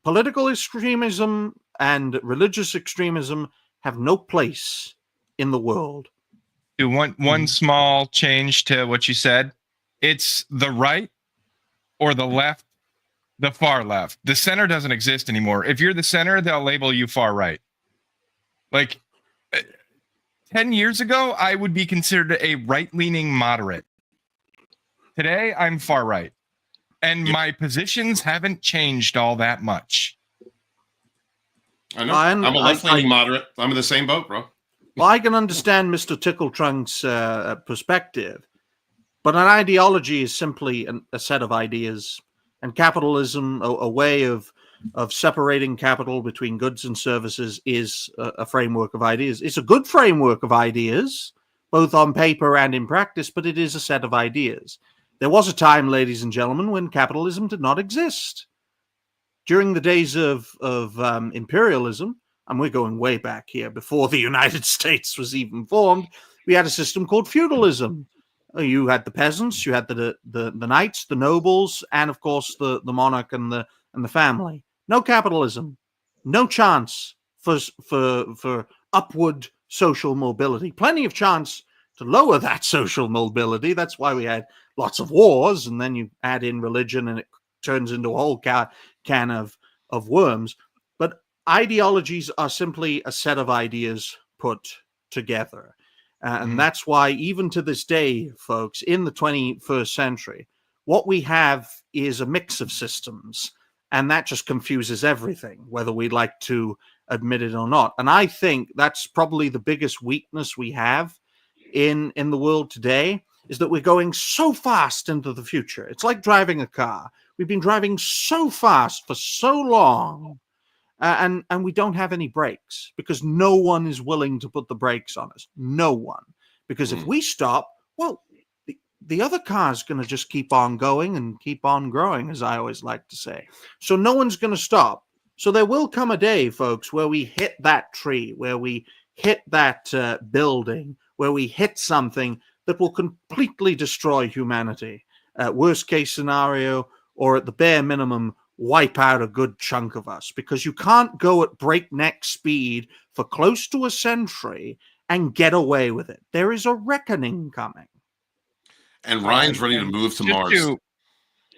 political extremism and religious extremism have no place in the world. Do one small change to what you said. It's the right or the left, the far left. The center doesn't exist anymore. If you're the center, they'll label you far right. Like 10 years ago, I would be considered a right-leaning moderate. Today, I'm far right. And my positions haven't changed all that much. I know. I'm a left-leaning moderate. I'm in the same boat, bro. Well, I can understand Mr. Tickletrunk's perspective, but an ideology is simply a set of ideas, and capitalism, a way of separating capital between goods and services, is a framework of ideas. It's a good framework of ideas, both on paper and in practice, but it is a set of ideas. There was a time, ladies and gentlemen, when capitalism did not exist. During the days of imperialism, and we're going way back here, before the United States was even formed, we had a system called feudalism. You had the peasants, you had the knights, the nobles, and of course the monarch and the family. No capitalism, no chance for upward social mobility. Plenty of chance to lower that social mobility. That's why we had lots of wars, and then you add in religion and it turns into a whole can of worms. But ideologies are simply a set of ideas put together. And that's why even to this day, folks, in the 21st century, what we have is a mix of systems, and that just confuses everything, whether we like to admit it or not. And I think that's probably the biggest weakness we have in the world today, is that we're going so fast into the future. It's like driving a car. We've been driving so fast for so long, and we don't have any brakes because no one is willing to put the brakes on us. No one. Because if we stop, well, the other car's going to just keep on going and keep on growing, as I always like to say. So no one's going to stop. So there will come a day, folks, where we hit that tree, where we hit that building, where we hit something that will completely destroy humanity. Worst case scenario, or at the bare minimum, wipe out a good chunk of us, because you can't go at breakneck speed for close to a century and get away with it. There is a reckoning coming. And Ryan's ready to move to Mars.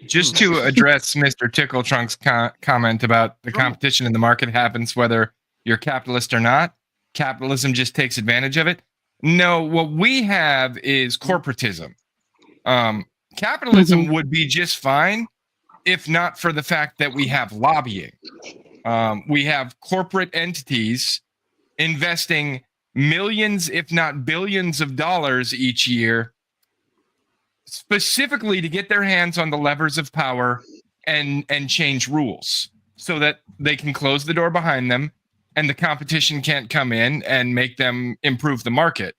Just to address Mr. Tickletrunk's comment about the competition in the market happens whether you're capitalist or not. Capitalism just takes advantage of it. No, what we have is corporatism. Capitalism would be just fine if not for the fact that we have lobbying. We have corporate entities investing millions, if not billions of dollars each year, specifically to get their hands on the levers of power and change rules so that they can close the door behind them and the competition can't come in and make them improve the market.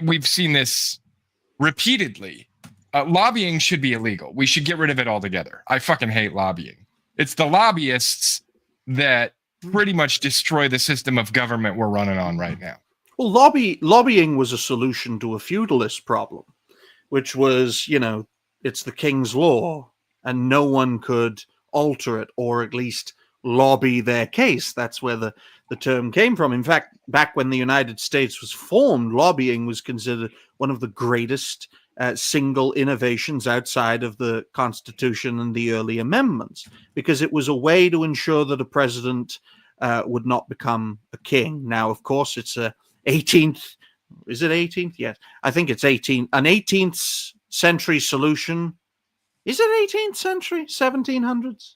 We've seen this repeatedly. Lobbying should be illegal. We should get rid of it altogether. I fucking hate lobbying. It's the lobbyists that pretty much destroy the system of government we're running on right now. Well, lobbying was a solution to a feudalist problem, which was, it's the king's law, and no one could alter it or at least lobby their case. That's where the term came from. In fact, back when the United States was formed, lobbying was considered one of the greatest single innovations outside of the Constitution and the early amendments, because it was a way to ensure that a president would not become a king. Now, of course, it's a 18th, is it 18th? Yes, I think it's 18th, an 18th century solution. Is it 18th century, 1700s?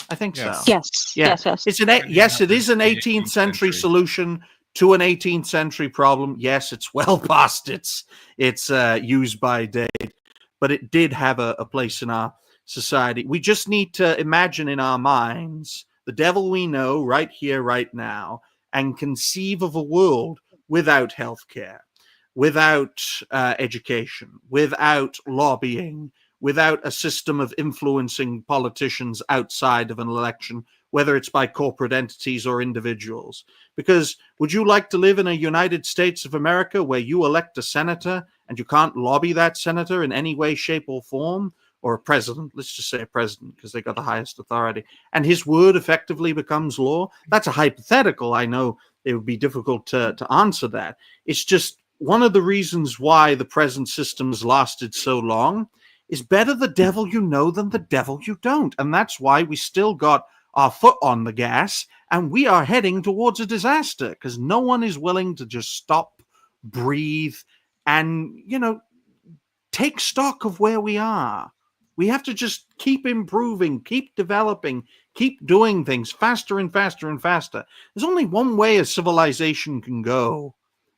I think so. Yes. Yes. It's yes, it is an 18th century solution to an 18th century problem. Yes, it's well past its use by date, but it did have a place in our society. We just need to imagine in our minds the devil we know right here, right now, and conceive of a world without healthcare, without education, without lobbying, without a system of influencing politicians outside of an election, whether it's by corporate entities or individuals. Because would you like to live in a United States of America where you elect a senator and you can't lobby that senator in any way, shape, or form? Or a president, let's just say a president, because they got the highest authority, and his word effectively becomes law? That's a hypothetical. I know it would be difficult to answer that. It's just one of the reasons why the present system's lasted so long is better the devil you know than the devil you don't. And that's why we still got our foot on the gas, and we are heading towards a disaster because no one is willing to just stop, breathe, and, take stock of where we are. We have to just keep improving, keep developing, keep doing things faster and faster and faster. There's only one way a civilization can go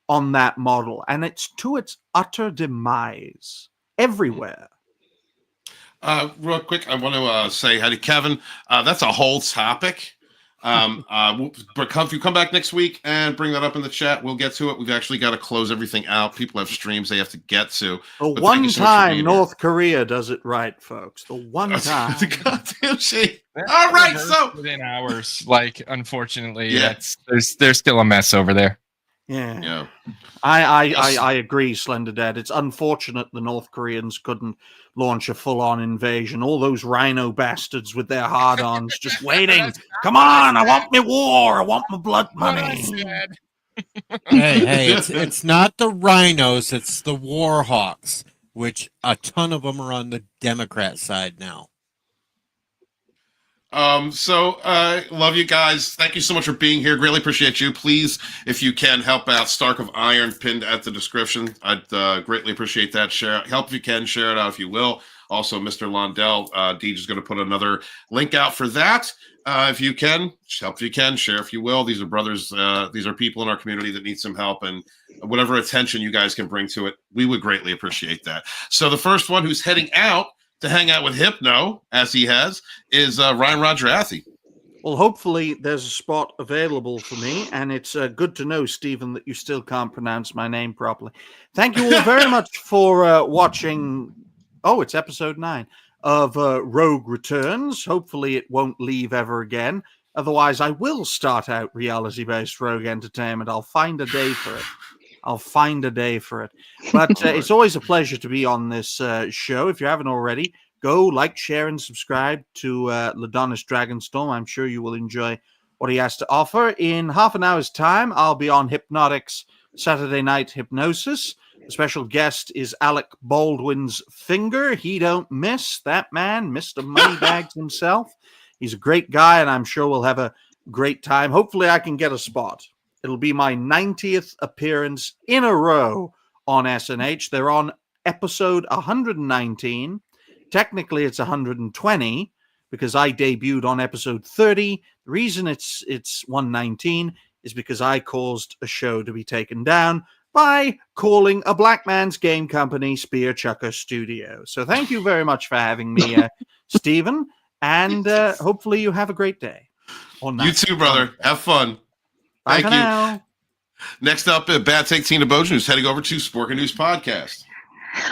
on that model, and it's to its utter demise everywhere. Real quick, I want to say hi to Kevin. That's a whole topic. If you come back next week and bring that up in the chat, we'll get to it. We've actually got to close everything out. People have streams they have to get to. The one time North Korea does it right, folks. The one time. Goddamn shit. All right, so within hours, unfortunately, there's still a mess over there. Yeah. I agree, Slender Dad. It's unfortunate the North Koreans couldn't launch a full-on invasion. All those rhino bastards with their hard-ons just waiting. Come on, I want my war. I want my blood money. Hey, it's not the rhinos, it's the war hawks, which a ton of them are on the Democrat side now. Love you guys. Thank you so much for being here. Greatly appreciate you. Please, if you can, help out Stark of Iron pinned at the description. I'd greatly appreciate that. Help if you can, share it out if you will. Also, Mr. Londell, Deej is going to put another link out for that. If you can, help if you can, share if you will. These are brothers. These are people in our community that need some help, and whatever attention you guys can bring to it, we would greatly appreciate that. So the first one who's heading out to hang out with Hypno, as he has, is Ryan Rogerathy. Well, hopefully there's a spot available for me, and it's good to know, Stephen, that you still can't pronounce my name properly. Thank you all very much for watching. Oh, it's episode 9 of Rogue Returns. Hopefully it won't leave ever again. Otherwise, I will start out reality-based Rogue Entertainment. I'll find a day for it. But it's always a pleasure to be on this show. If you haven't already, go like, share, and subscribe to Ladonis Dragonstorm. I'm sure you will enjoy what he has to offer. In half an hour's time, I'll be on Hypnotic's Saturday Night Hypnosis. The special guest is Alec Baldwin's finger. He don't miss, that man, Mr. Moneybags himself. He's a great guy, and I'm sure we'll have a great time. Hopefully I can get a spot. It'll be my 90th appearance in a row on SNH. They're on episode 119. Technically, it's 120 because I debuted on episode 30. The reason it's 119 is because I caused a show to be taken down by calling a black man's game company Spear Chucker Studio. So thank you very much for having me, Stephen, and hopefully you have a great day. You too, brother. Have fun. Bye Thank you. now. Next up, Bad Take Tina Bojan, who's heading over to Sporkin News Podcast.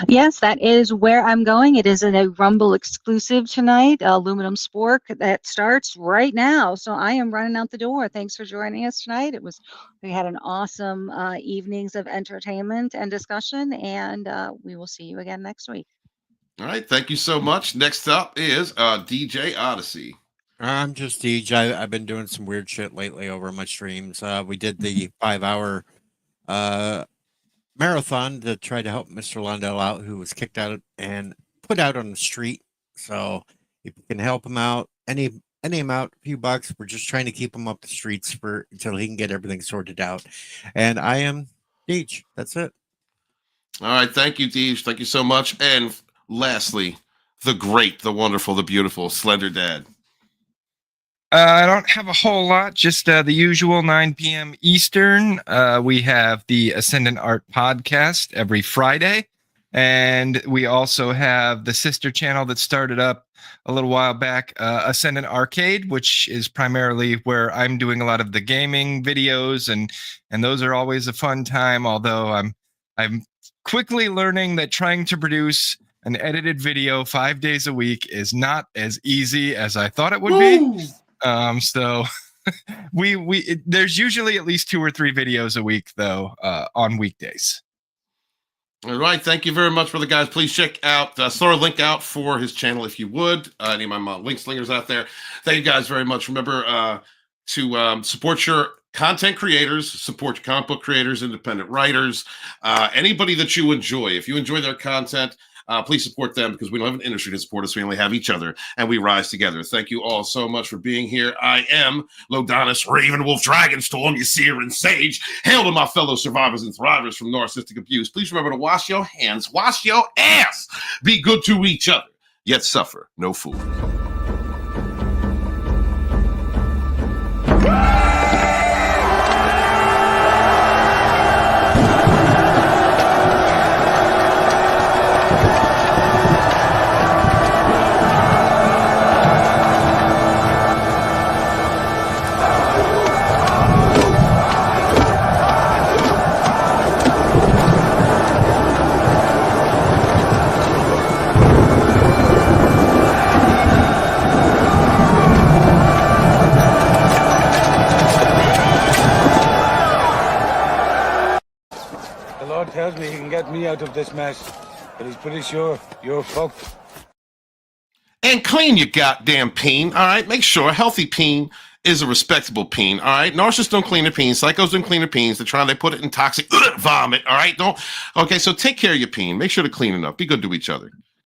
Yes, that is where I'm going. It is a Rumble exclusive tonight, Aluminum Spork, that starts right now. So I am running out the door. Thanks for joining us tonight. We had an awesome evenings of entertainment and discussion, and we will see you again next week. All right, thank you so much. Next up is DJ Odyssey. I'm just DJ. I've been doing some weird shit lately over my streams. We did the 5-hour marathon to try to help Mr. Londell out, who was kicked out and put out on the street. So if you can help him out, any amount, a few bucks, we're just trying to keep him up the streets until he can get everything sorted out. And I am Deej. That's it. All right, thank you, Deej. Thank you so much. And lastly, the great, the wonderful, the beautiful Slender Dad. I don't have a whole lot, just the usual 9 p.m. Eastern. We have the Ascendant Art podcast every Friday. And we also have the sister channel that started up a little while back, Ascendant Arcade, which is primarily where I'm doing a lot of the gaming videos. And those are always a fun time, although I'm quickly learning that trying to produce an edited video 5 days a week is not as easy as I thought it would be. So there's usually at least 2 or 3 videos a week, though, on weekdays. All right. Thank you very much, brother, guys. Please check out, throw a link out for his channel if you would. Any of my link slingers out there. Thank you guys very much. Remember to support your content creators, support your comic book creators, independent writers, anybody that you enjoy. If you enjoy their content, Please support them because we don't have an industry to support us. We only have each other, and we rise together. Thank you all so much for being here. I am Lodonis Ravenwolf Dragonstorm, Ysir and Sage. Hail to my fellow survivors and thrivers from narcissistic abuse. Please remember to wash your hands, wash your ass, be good to each other, yet suffer no fool. Tells me he can get me out of this mess, but he's pretty sure you're fucked. And clean your goddamn peen, all right? Make sure a healthy peen is a respectable peen, all right? Narcissists don't clean their peens. Psychos don't clean their peens. They put it in toxic vomit, all right? Okay, so take care of your peen. Make sure to clean it up. Be good to each other.